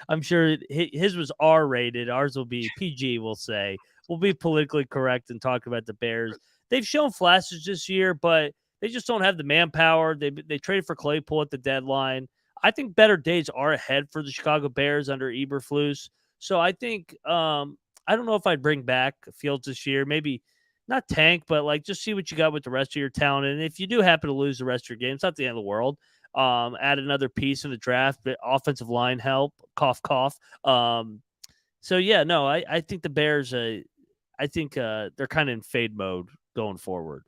I'm sure his was R-rated. Ours will be PG. We'll say we'll be politically correct and talk about the Bears. They've shown flashes this year, but they just don't have the manpower. They traded for Claypool at the deadline. I think better days are ahead for the Chicago Bears under Eberflus. So I think I don't know if I'd bring back Fields this year. Maybe not tank, but like just see what you got with the rest of your talent. And if you do happen to lose the rest of your game, it's not the end of the world. Add another piece in the draft, but offensive line help. Cough, cough. So yeah, no, I think the Bears. I think they're kind of in fade mode going forward.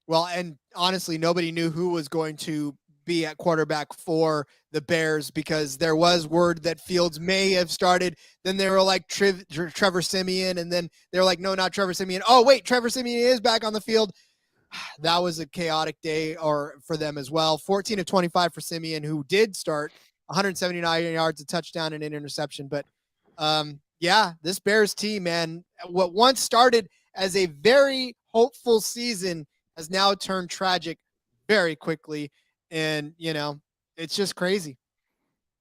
Well, and honestly, nobody knew who was going to be at quarterback for the Bears because there was word that Fields may have started. Then they were like Trevor Siemian, and then they were like, no, not Trevor Siemian. Oh, wait, Trevor Siemian is back on the field. That was a chaotic day for them as well. 14 of 25 for Siemian, who did start 179 yards, a touchdown, and an interception. But yeah, this Bears team, man, what once started as a very hopeful season has now turned tragic very quickly. And, it's just crazy.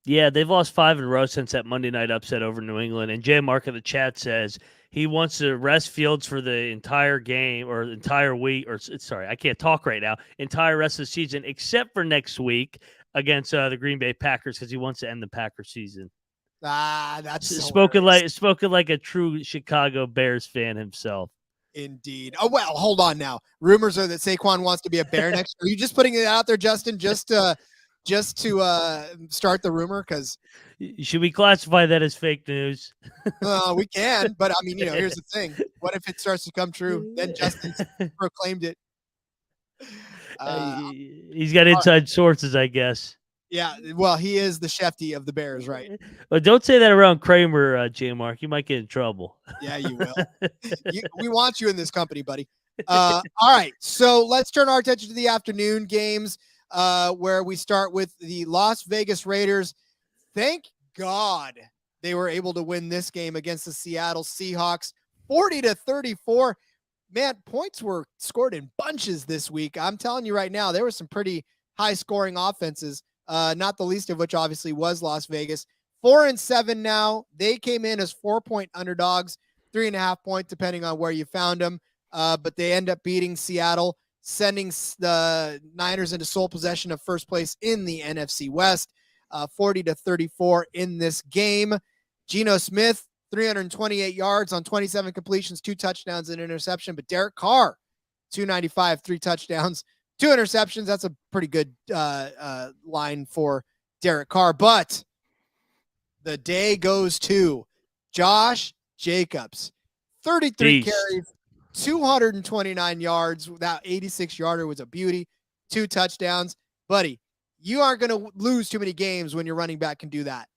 Yeah, they've lost 5 in a row since that Monday night upset over New England. And Jay Mark in the chat says he wants to rest Fields for the entire game or entire week. I can't talk right now. Entire rest of the season, except for next week against the Green Bay Packers because he wants to end the Packers season. That's spoken like a true Chicago Bears fan himself. Indeed. Oh, well, hold on now. Rumors are that Saquon wants to be a Bear next year. Are you just putting it out there, Justin, just to start the rumor? Because should we classify that as fake news? We can, but I mean, here's the thing. What if it starts to come true? Then Justin's proclaimed it. He's got inside sources, I guess. Yeah, well, he is the Shefty of the Bears, right? Well, don't say that around Kramer, J. Mark. You might get in trouble. Yeah, you will. We want you in this company, buddy. All right, so let's turn our attention to the afternoon games, where we start with the Las Vegas Raiders. Thank God they were able to win this game against the Seattle Seahawks, 40-34. Man, points were scored in bunches this week. I'm telling you right now, there were some pretty high-scoring offenses. Not the least of which obviously was Las Vegas. 4-7 now. They came in as 4-point underdogs, 3.5 point, depending on where you found them. But they end up beating Seattle, sending the Niners into sole possession of first place in the NFC West, 40-34 in this game. Geno Smith, 328 yards on 27 completions, 2 touchdowns and interception. But Derek Carr, 295, 3 touchdowns. 2 interceptions. That's a pretty good line for Derek Carr. But the day goes to Josh Jacobs. 33 carries, 229 yards. That 86-yarder was a beauty. 2 touchdowns. Buddy, you aren't going to lose too many games when your running back can do that.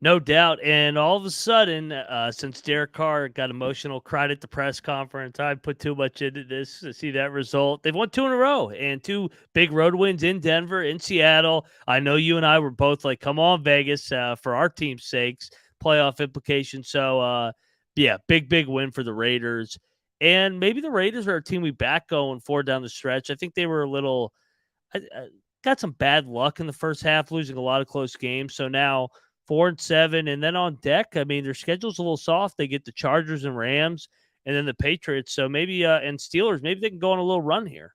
No doubt. And all of a sudden, since Derek Carr got emotional, cried at the press conference, I put too much into this to see that result. They've won 2 in a row and 2 big road wins in Denver, in Seattle. I know you and I were both like, come on, Vegas, for our team's sakes, playoff implications. So, yeah, big win for the Raiders. And maybe the Raiders are a team we back going forward down the stretch. I think they were a little got some bad luck in the first half, losing a lot of close games. So now 4-7, and then on deck, I mean, their schedule's a little soft. They get the Chargers and Rams, and then the Patriots. So maybe and Steelers, maybe they can go on a little run here.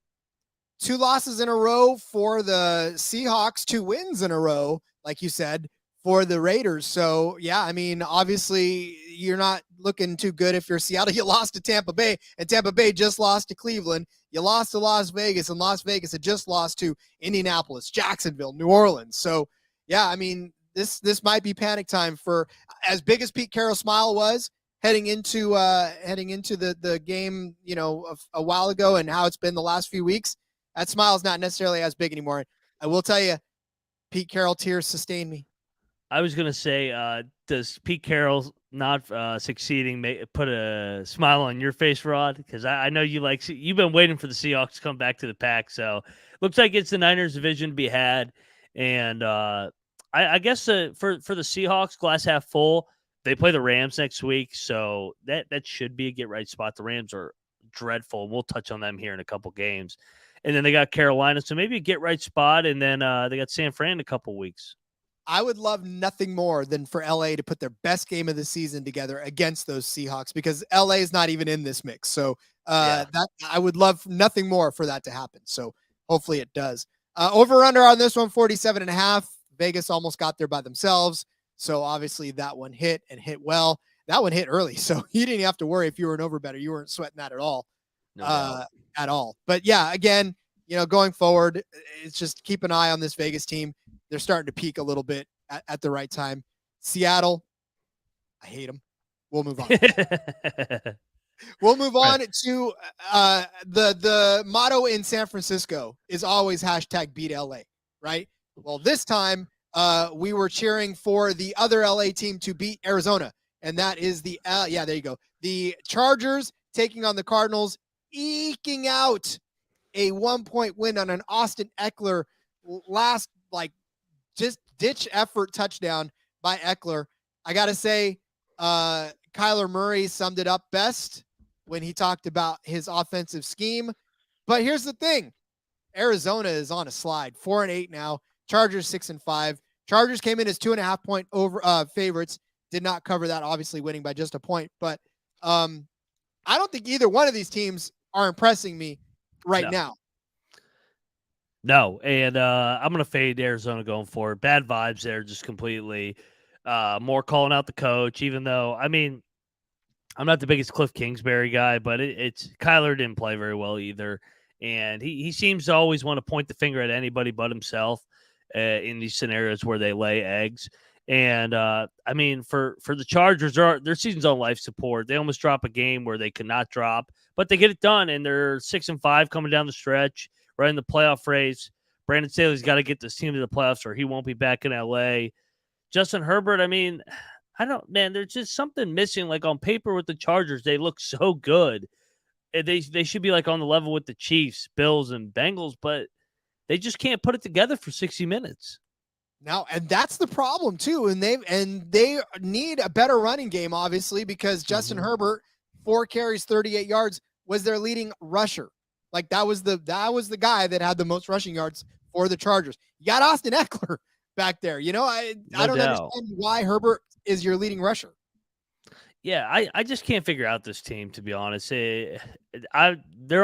2 losses in a row for the Seahawks, 2 wins in a row, like you said, for the Raiders. So, yeah, I mean, obviously you're not looking too good if you're Seattle. You lost to Tampa Bay, and Tampa Bay just lost to Cleveland. You lost to Las Vegas, and Las Vegas had just lost to Indianapolis, Jacksonville, New Orleans. So, yeah, I mean, this might be panic time for as big as Pete Carroll's smile was heading into the game, you know, a while ago, and how it's been the last few weeks. That smile is not necessarily as big anymore. I will tell you, Pete Carroll tears sustain me. I was going to say, does Pete Carroll not succeeding put a smile on your face, Rod? Because I know you've been waiting for the Seahawks to come back to the pack. So looks like it's the Niners division to be had. And I guess for the Seahawks, glass half full, they play the Rams next week. So that should be a get-right spot. The Rams are dreadful. We'll touch on them here in a couple games. And then they got Carolina. So maybe a get-right spot. And then they got San Fran in a couple weeks. I would love nothing more than for LA to put their best game of the season together against those Seahawks, because LA is not even in this mix. So that I would love nothing more for that to happen. So hopefully it does. Over under on this one, 47.5. Vegas almost got there by themselves. So obviously that one hit and hit well. That one hit early. So you didn't have to worry if you were an over better. You weren't sweating that at all. At all. But yeah, again, you know, going forward, it's just keep an eye on this Vegas team. They're starting to peak a little bit at the right time. Seattle, I hate them. We'll move on. We'll move on to the motto in San Francisco is always hashtag beat LA, right? Well, this time we were cheering for the other LA team to beat Arizona, and that is there you go. The Chargers taking on the Cardinals, eking out a 1-point win on an Austin Eckler last, just ditch effort touchdown by Eckler. I got to say, Kyler Murray summed it up best when he talked about his offensive scheme. But here's the thing. Arizona is on a slide, 4-8 now. Chargers 6-5. Chargers came in as 2.5-point over favorites. Did not cover that, obviously winning by just a point. But I don't think either one of these teams are impressing me right now. No, and I'm going to fade Arizona going forward. Bad vibes there, just completely. More calling out the coach, even though, I mean, I'm not the biggest Cliff Kingsbury guy, but it's Kyler didn't play very well either. And he seems to always want to point the finger at anybody but himself in these scenarios where they lay eggs. And, I mean, for the Chargers, their season's on life support. They almost drop a game where they could not drop, but they get it done, and they're 6-5 coming down the stretch. Right in the playoff race. Brandon Staley's got to get this team to the playoffs or he won't be back in LA. Justin Herbert, I mean, there's just something missing. Like on paper with the Chargers, they look so good. They should be like on the level with the Chiefs, Bills, and Bengals, but they just can't put it together for 60 minutes. Now, and that's the problem too. And they need a better running game, obviously, because Justin Herbert, 4 carries, 38 yards, was their leading rusher. Like that was the guy that had the most rushing yards for the Chargers. You got Austin Eckler back there. You know, I don't understand why Herbert is your leading rusher. Yeah, I just can't figure out this team, to be honest. They're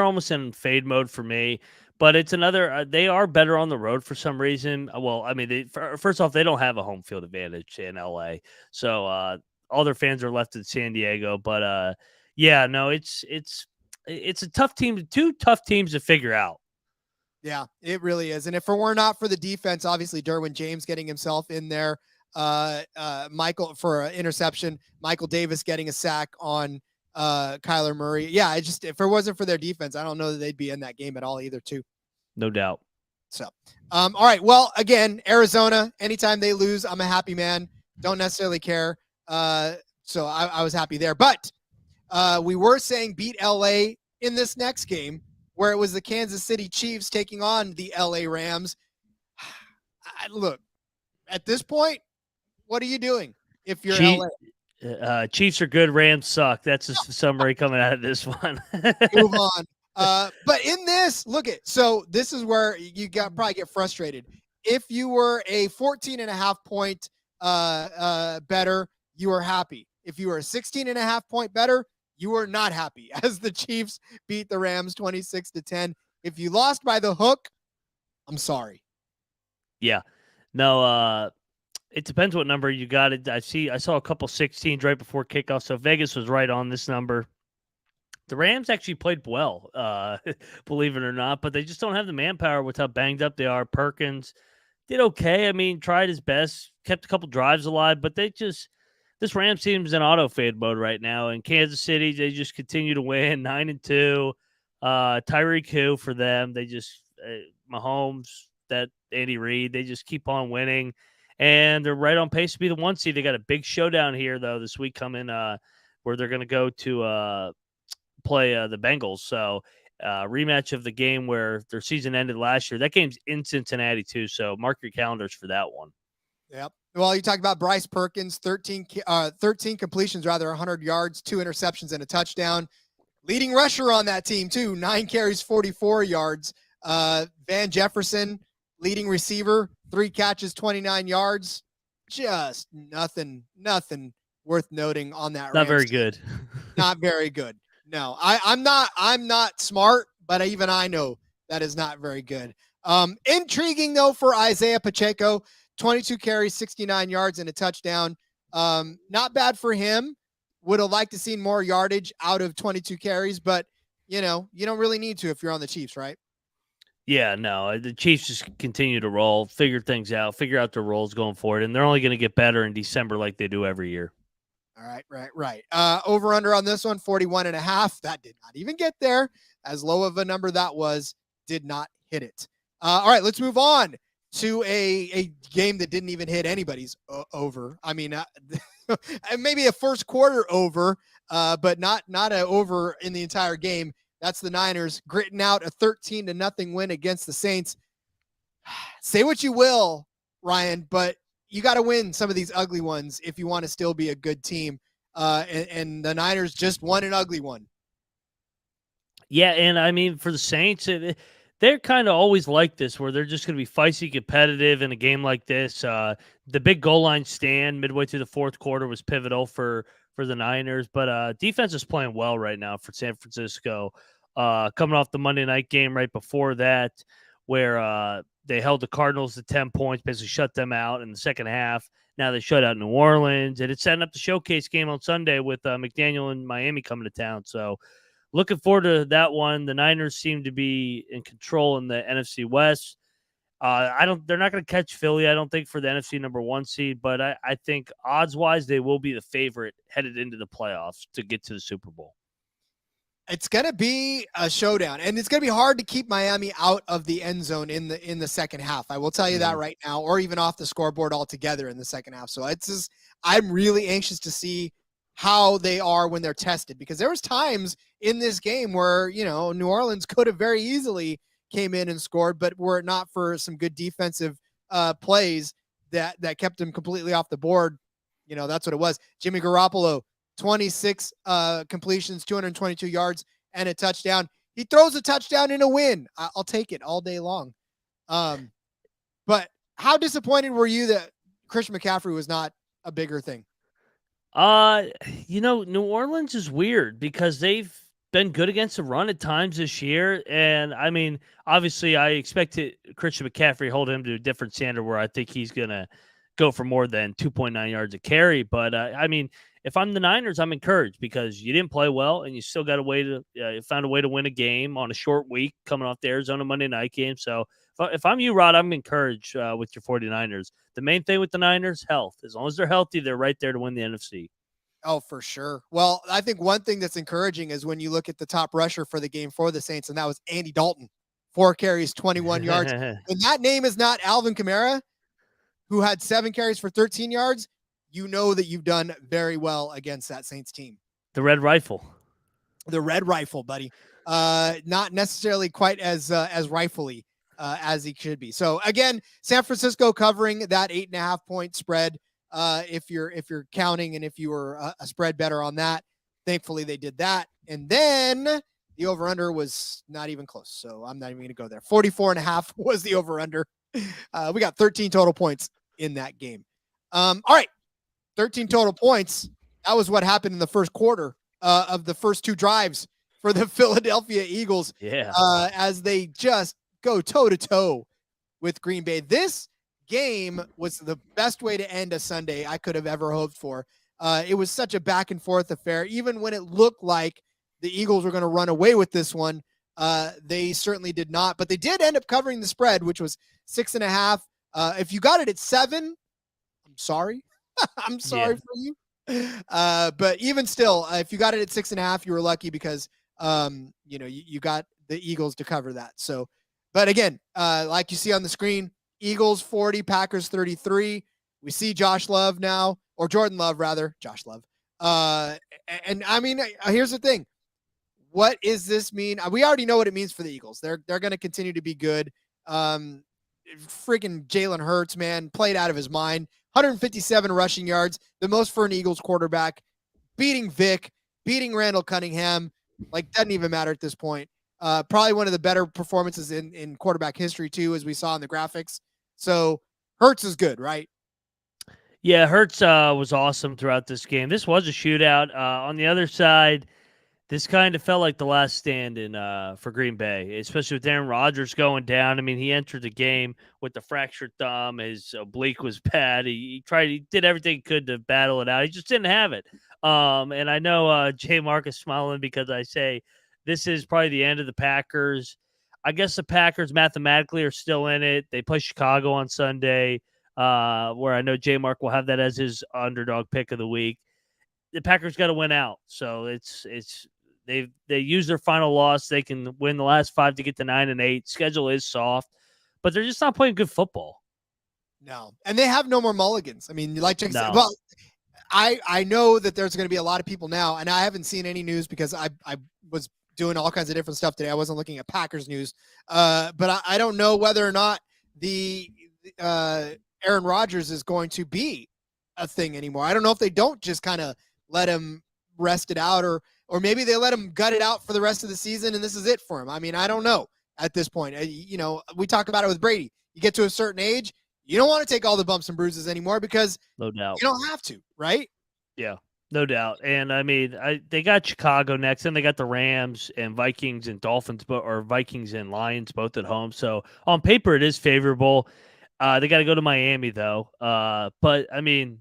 almost in fade mode for me, but it's another. They are better on the road for some reason. Well, I mean, first off, they don't have a home field advantage in LA, so all their fans are left in San Diego. But it's a tough team, 2 tough teams to figure out. Yeah, it really is. And if it were not for the defense, obviously Derwin James getting himself in there, Michael for an interception, Michael Davis getting a sack on Kyler Murray. Yeah, if it wasn't for their defense, I don't know that they'd be in that game at all either too. No doubt. So, all right. Well, again, Arizona, anytime they lose, I'm a happy man. Don't necessarily care. So I was happy there. But we were saying beat LA in this next game where it was the Kansas City Chiefs taking on the LA Rams. Look, at this point, what are you doing if you're LA? Chiefs are good. Rams suck. That's the summary coming out of this one. Move on. But in this, look at, so this is where you probably get frustrated. If you were a 14.5 point better, you were happy. If you were a 16.5 point better, you were not happy as the Chiefs beat the Rams 26-10. If you lost by the hook, I'm sorry. Yeah. No, it depends what number you got it. I saw a couple 16s right before kickoff, so Vegas was right on this number. The Rams actually played well, believe it or not, but they just don't have the manpower with how banged up they are. Perkins did okay. I mean, tried his best, kept a couple drives alive, but this Rams team's in auto fade mode right now. In Kansas City, they just continue to win 9-2. Tyreek Hill for them. They just Mahomes, that Andy Reid, they just keep on winning, and they're right on pace to be the 1 seed. They got a big showdown here though this week coming, where they're going to go to play the Bengals. So rematch of the game where their season ended last year. That game's in Cincinnati too. So mark your calendars for that one. Yep. Well, you talked about Bryce Perkins, 13 completions, 100 yards, 2 interceptions, and a touchdown. Leading rusher on that team too, 9 carries, 44 yards. Van Jefferson, leading receiver, 3 catches, 29 yards. Just nothing worth noting on that. Not very good. Not very good. No, I'm not smart, but even I know that is not very good. Intriguing though for Isaiah Pacheco, 22 carries, 69 yards, and a touchdown. Not bad for him. Would have liked to see more yardage out of 22 carries, but you don't really need to if you're on the Chiefs, right? Yeah, no, the Chiefs just continue to roll, figure things out, figure out their roles going forward, and they're only going to get better in December like they do every year. All right. Over under on this one, 41.5. That did not even get there. As low of a number that was, did not hit it. All right, let's move on to a game that didn't even hit anybody's over. I mean, maybe a first quarter over, but not a over in the entire game. That's the Niners gritting out a 13-0 win against the Saints. Say what you will, Ryan, but you got to win some of these ugly ones if you want to still be a good team. And the Niners just won an ugly one. Yeah, and I mean, for the Saints, they're kind of always like this, where they're just going to be feisty, competitive in a game like this. The big goal line stand midway through the fourth quarter was pivotal for the Niners, but defense is playing well right now for San Francisco. Coming off the Monday night game right before that, where they held the Cardinals to 10 points, basically shut them out in the second half. Now they shut out New Orleans, and it's setting up the showcase game on Sunday with McDaniel and Miami coming to town. So looking forward to that one. The Niners seem to be in control in the NFC West. They're not going to catch Philly, I don't think, for the NFC number 1 seed, but I think odds-wise they will be the favorite headed into the playoffs to get to the Super Bowl. It's going to be a showdown, and it's going to be hard to keep Miami out of the end zone in the second half. I will tell you that right now, or even off the scoreboard altogether in the second half. So I'm really anxious to see how they are when they're tested, because there was times in this game where, New Orleans could have very easily came in and scored, but were it not for some good defensive plays that kept them completely off the board, that's what it was. Jimmy Garoppolo, 26 completions, 222 yards, and a touchdown. He throws a touchdown in a win. I'll take it all day long. But how disappointed were you that Christian McCaffrey was not a bigger thing? New Orleans is weird because they've been good against the run at times this year. And I mean, obviously I expected Christian McCaffrey hold him to a different standard where I think he's going to go for more than 2.9 yards a carry. But I mean, if I'm the Niners, I'm encouraged because you didn't play well and you still got found a way to win a game on a short week coming off the Arizona Monday night game. So if I'm you, Rod, I'm encouraged with your 49ers. The main thing with the Niners, health. As long as they're healthy, they're right there to win the NFC. Oh, for sure. Well, I think one thing that's encouraging is when you look at the top rusher for the game for the Saints, and that was Andy Dalton. 4 carries, 21 yards. And that name is not Alvin Kamara, who had 7 carries for 13 yards. You know that you've done very well against that Saints team. The Red Rifle. The Red Rifle, buddy. Not necessarily quite as rifle-y as he should be. So again, San Francisco covering that 8.5 point spread. If you're counting, and if you were a spread better on that, thankfully they did that. And then the over-under was not even close. So I'm not even going to go there. 44.5 was the over-under. We got 13 total points in that game. All right. 13 total points. That was what happened in the first quarter of the first 2 drives for the Philadelphia Eagles. Yeah. As they just go toe-to-toe with Green Bay. This game was the best way to end a Sunday I could have ever hoped for. It was such a back-and-forth affair. Even when it looked like the Eagles were going to run away with this one, they certainly did not. But they did end up covering the spread, which was 6.5. If you got it at 7, I'm sorry. I'm sorry for you. But even still, if you got it at 6.5, you were lucky because, you got the Eagles to cover that. So, but again, like you see on the screen, Eagles 40, Packers 33. We see Josh Love now, or Jordan Love rather, Josh Love. And I mean, here's the thing. What does this mean? We already know what it means for the Eagles. They're going to continue to be good. Freaking Jalen Hurts, man, played out of his mind. 157 rushing yards, the most for an Eagles quarterback, beating Vic, beating Randall Cunningham. Like, doesn't even matter at this point. Probably one of the better performances in quarterback history, too, as we saw in the graphics. So Hurts is good, right? Yeah, Hurts was awesome throughout this game. This was a shootout. On the other side, this kind of felt like the last stand for Green Bay, especially with Aaron Rodgers going down. I mean, he entered the game with the fractured thumb. His oblique was bad. He did everything he could to battle it out. He just didn't have it. And I know J. Mark is smiling because I say this is probably the end of the Packers. I guess the Packers mathematically are still in it. They play Chicago on Sunday, where I know J. Mark will have that as his underdog pick of the week. The Packers got to win out. So they use their final loss. They can win the last 5 to get to 9-8. Schedule is soft, but they're just not playing good football. No, and they have no more mulligans. I mean, like Jake said, No. well, I know that there's going to be a lot of people now, and I haven't seen any news because I was doing all kinds of different stuff today. I wasn't looking at Packers news, but I don't know whether or not the Aaron Rodgers is going to be a thing anymore. I don't know if they don't just kind of let him rest it out, or maybe they let him gut it out for the rest of the season, and this is it for him. I mean, I don't know at this point. We talk about it with Brady. You get to a certain age, you don't want to take all the bumps and bruises anymore because no doubt you don't have to, right? Yeah, no doubt. And I mean, they got Chicago next, and they got the Rams and Vikings and Dolphins, or Vikings and Lions both at home. So on paper, it is favorable. They got to go to Miami though. But I mean,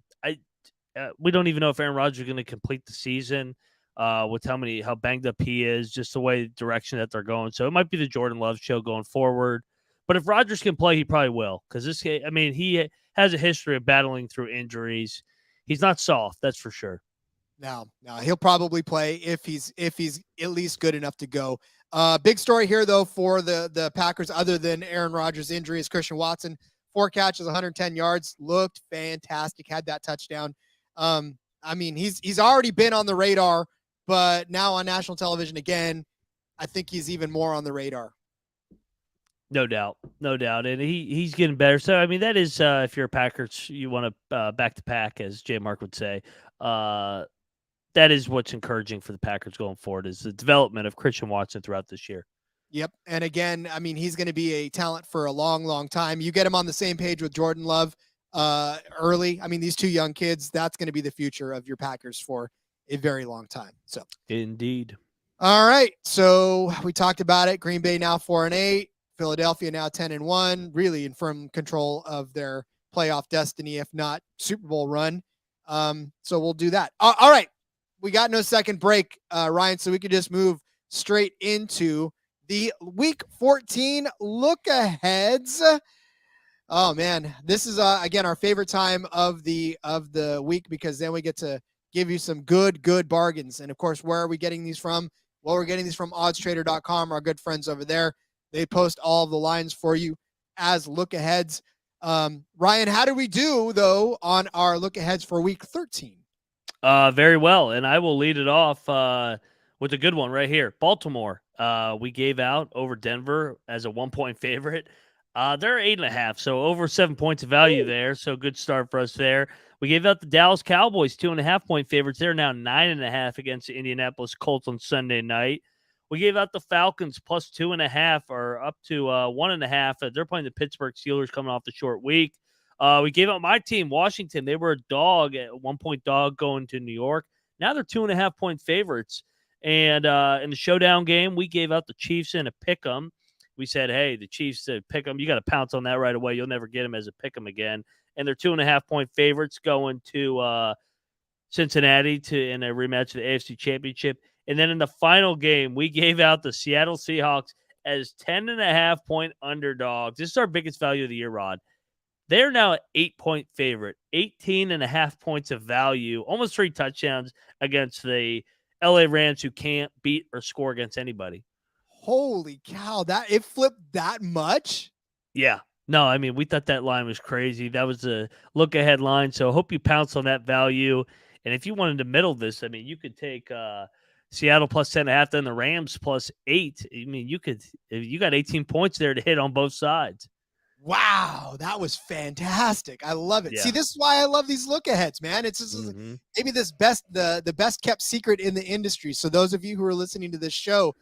we don't even know if Aaron Rodgers is going to complete the season with how banged up he is, just the way direction that they're going. So it might be the Jordan Love show going forward. But if Rodgers can play, he probably will, because this game, I mean, he has a history of battling through injuries. He's not soft, that's for sure. No, he'll probably play if he's at least good enough to go. Big story here though for the Packers, other than Aaron Rodgers' injury, is Christian Watson. 4 catches, 110 yards, looked fantastic. Had that touchdown. I mean, he's already been on the radar, but now on national television again, I think he's even more on the radar. No doubt. And he's getting better. So, I mean, that is, if you're a Packers, you want to back to pack, as J. Mark would say. That is what's encouraging for the Packers going forward, is the development of Christian Watson throughout this year. Yep. And again, I mean, he's going to be a talent for a long, long time. You get him on the same page with Jordan Love early. I mean, these 2 young kids, that's going to be the future of your Packers for a very long time. So, indeed. All right. So we talked about it. Green Bay now 4-8. Philadelphia now 10-1, really in firm control of their playoff destiny, if not Super Bowl run. So we'll do that. All right. We got no second break, Ryan, so we could just move straight into the Week 14 look-aheads. Oh, man. This is, again, our favorite time of the week, because then we get to give you some good bargains. And, of course, where are we getting these from? Well, we're getting these from oddstrader.com, our good friends over there. They post all of the lines for you as look aheads. Ryan, how do we do though on our look aheads for week 13? Very well, and I will lead it off with a good one right here. Baltimore. We gave out over Denver as a 1-point favorite. They're 8.5, so over 7 points of value there. So good start for us there. We gave out the Dallas Cowboys 2.5-point favorites. They're now 9.5 against the Indianapolis Colts on Sunday night. We gave out the Falcons plus 2.5 or up to 1.5. They're playing the Pittsburgh Steelers coming off the short week. We gave out my team, Washington. They were a dog, a 1-point dog going to New York. Now they're 2.5-point favorites. And in the showdown game, we gave out the Chiefs in a pick 'em. We said, hey, the Chiefs pick 'em. You got to pounce on that right away. You'll never get them as a pick 'em again. And they're 2.5-point favorites going to Cincinnati in a rematch of the AFC Championship. And then in the final game, we gave out the Seattle Seahawks as 10.5-point underdogs. This is our biggest value of the year, Rod. They're now an 8-point favorite, 18.5 points of value, almost 3 touchdowns against the LA Rams, who can't beat or score against anybody. Holy cow, that it flipped that much? Yeah. No, I mean, we thought that line was crazy. That was a look ahead line. So I hope you pounce on that value. And if you wanted to middle this, I mean, you could take Seattle plus 10.5, then the Rams plus 8. I mean, you got 18 points there to hit on both sides. Wow, that was fantastic. I love it. Yeah. See, this is why I love these look aheads, man. It's just maybe the best kept secret in the industry. So those of you who are listening to this show,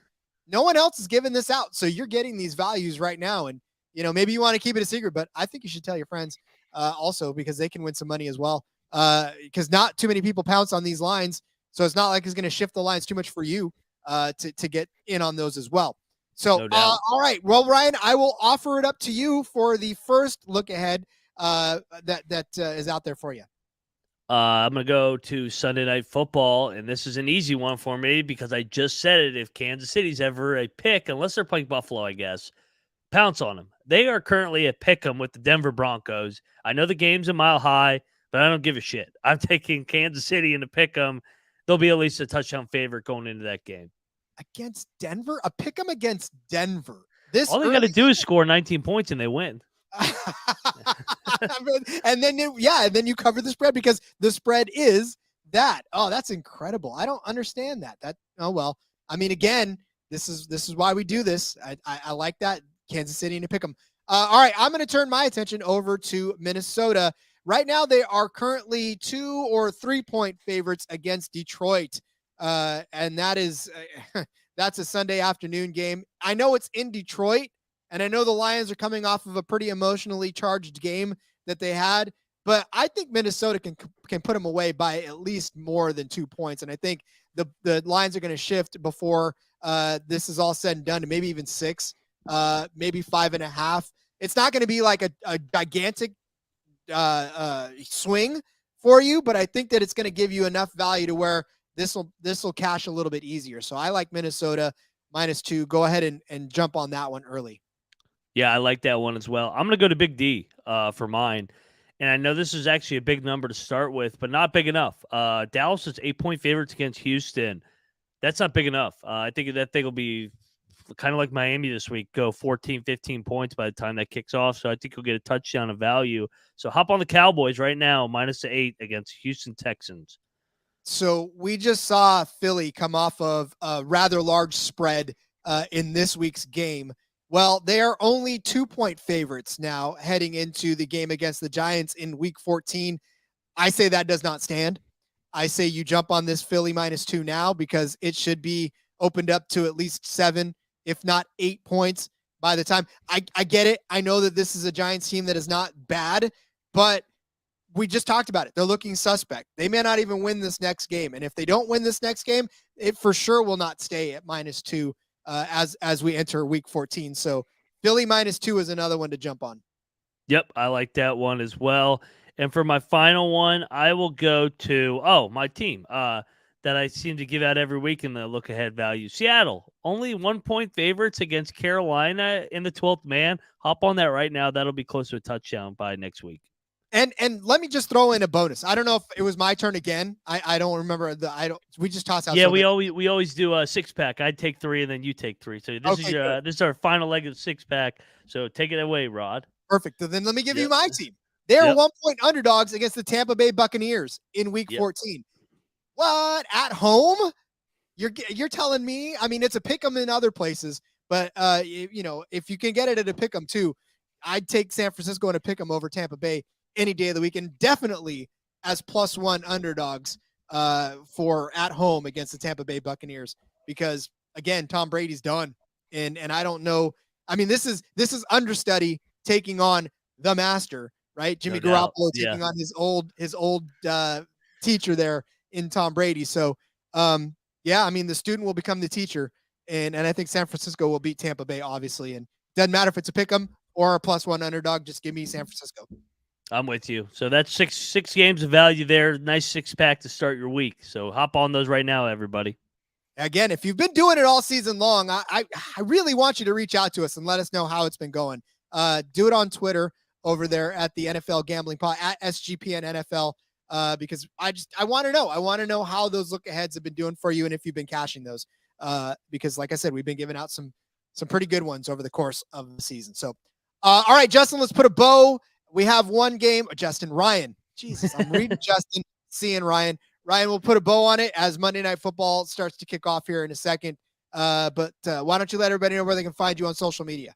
no one else is giving this out. So you're getting these values right now. And, maybe you want to keep it a secret, but I think you should tell your friends also, because they can win some money as well. Because not too many people pounce on these lines. So it's not like it's going to shift the lines too much for you to get in on those as well. So, No all right. Well, Ryan, I will offer it up to you for the first look ahead that is out there for you. I'm going to go to Sunday Night Football, and this is an easy one for me because I just said it. If Kansas City's ever a pick, unless they're playing Buffalo, I guess, pounce on them. They are currently a pick 'em with the Denver Broncos. I know the game's a mile high, but I don't give a shit. I'm taking Kansas City in the pick 'em. They'll be at least a touchdown favorite going into that game. Against Denver? A pick 'em against Denver. All they got to do is score 19 points and they win. and then you cover the spread because the spread is that. Oh, that's incredible. I don't understand that. Well. I mean, again, this is why we do this. I like that. Kansas City to pick them. All right, I'm going to turn my attention over to Minnesota. Right now, they are currently 2 or 3 point favorites against Detroit. And that is that's a Sunday afternoon game. I know it's in Detroit, and I know the Lions are coming off of a pretty emotionally charged game that they had, but I think Minnesota can put them away by at least more than 2 points. And I think the lines are going to shift before this is all said and done to maybe even 6, maybe 5.5. It's not going to be like a gigantic swing for you, but I think that it's going to give you enough value to where this will cash a little bit easier. So I like Minnesota -2. Go ahead and jump on that one early. Yeah, I like that one as well. I'm going to go to Big D for mine. And I know this is actually a big number to start with, but not big enough. Dallas is 8-point favorites against Houston. That's not big enough. I think that thing will be kind of like Miami this week, go 14, 15 points by the time that kicks off. So I think you'll get a touchdown of value. So hop on the Cowboys right now, -8 against Houston Texans. So we just saw Philly come off of a rather large spread in this week's game. Well, they are only 2-point favorites now heading into the game against the Giants in week 14. I say that does not stand. I say you jump on this Philly -2 now because it should be opened up to at least 7, if not 8 points by the time. I get it. I know that this is a Giants team that is not bad, but we just talked about it. They're looking suspect. They may not even win this next game. And if they don't win this next game, it for sure will not stay at -2 as we enter week 14. So Philly -2 is another one to jump on. Yep, I like that one as well. And for my final one, I will go to, my team that I seem to give out every week in the look-ahead value. Seattle, only 1-point favorites against Carolina in the 12th man. Hop on that right now. That'll be close to a touchdown by next week. And let me just throw in a bonus. I don't know if it was my turn again. I don't remember we just tossed out. Yeah, we always do a 6-pack. I'd take 3 and then you take 3. So this is our final leg of the 6-pack. So take it away, Rod. Perfect. So then let me give you my team. They are 1-point underdogs against the Tampa Bay Buccaneers in week 14. What? At home? You're telling me? I mean, it's a pick 'em in other places, but if you can get it at a pick 'em too, I'd take San Francisco and a pick 'em over Tampa Bay any day of the week, and definitely as +1 underdogs for at home against the Tampa Bay Buccaneers, because again, Tom Brady's done. And I don't know. I mean, this is understudy taking on the master, right? Jimmy Garoppolo taking on his old teacher there in Tom Brady. So I mean, the student will become the teacher, and I think San Francisco will beat Tampa Bay, obviously. And doesn't matter if it's a pick 'em or a +1 underdog, just give me San Francisco. I'm with you. So that's six games of value there. Nice 6-pack to start your week. So hop on those right now, everybody. Again, if you've been doing it all season long, I really want you to reach out to us and let us know how it's been going. Do it on Twitter over there at the NFL Gambling Pod at SGPN NFL, because I want to know. I want to know how those look aheads have been doing for you and if you've been cashing those. Because like I said, we've been giving out some pretty good ones over the course of the season. So, all right, Justin, let's put a bow. We have one game. Ryan. Jesus, I'm reading Justin, seeing Ryan. Ryan will put a bow on it as Monday Night Football starts to kick off here in a second. But why don't you let everybody know where they can find you on social media?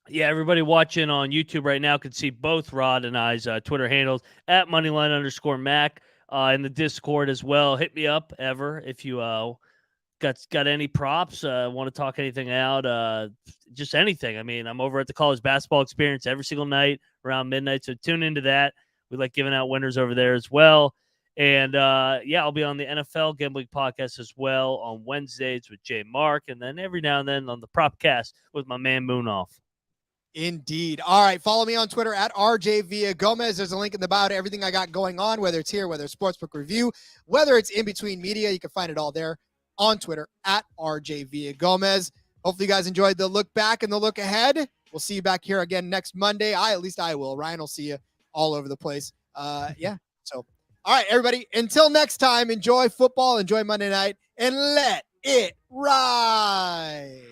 Yeah, everybody watching on YouTube right now can see both Rod and I's Twitter handles at Moneyline_Mac in the Discord as well. Hit me up if you got any props, want to talk anything out, just anything. I mean, I'm over at the College Basketball Experience every single night around midnight, so tune into that. We like giving out winners over there as well. And, I'll be on the NFL Gambling Podcast as well on Wednesdays with Jay Mark, and then every now and then on the Propcast with my man Moonoff. Indeed. All right, follow me on Twitter at RJ Villagomez. There's a link in the bio to everything I got going on, whether it's here, whether it's Sportsbook Review, whether it's in between media. You can find it all there on Twitter at RJ Villagomez. Hopefully you guys enjoyed the look back and the look ahead. We'll see you back here again next Monday. At least I will. Ryan will see you all over the place. So, all right, everybody, until next time, enjoy football, enjoy Monday night, and let it ride.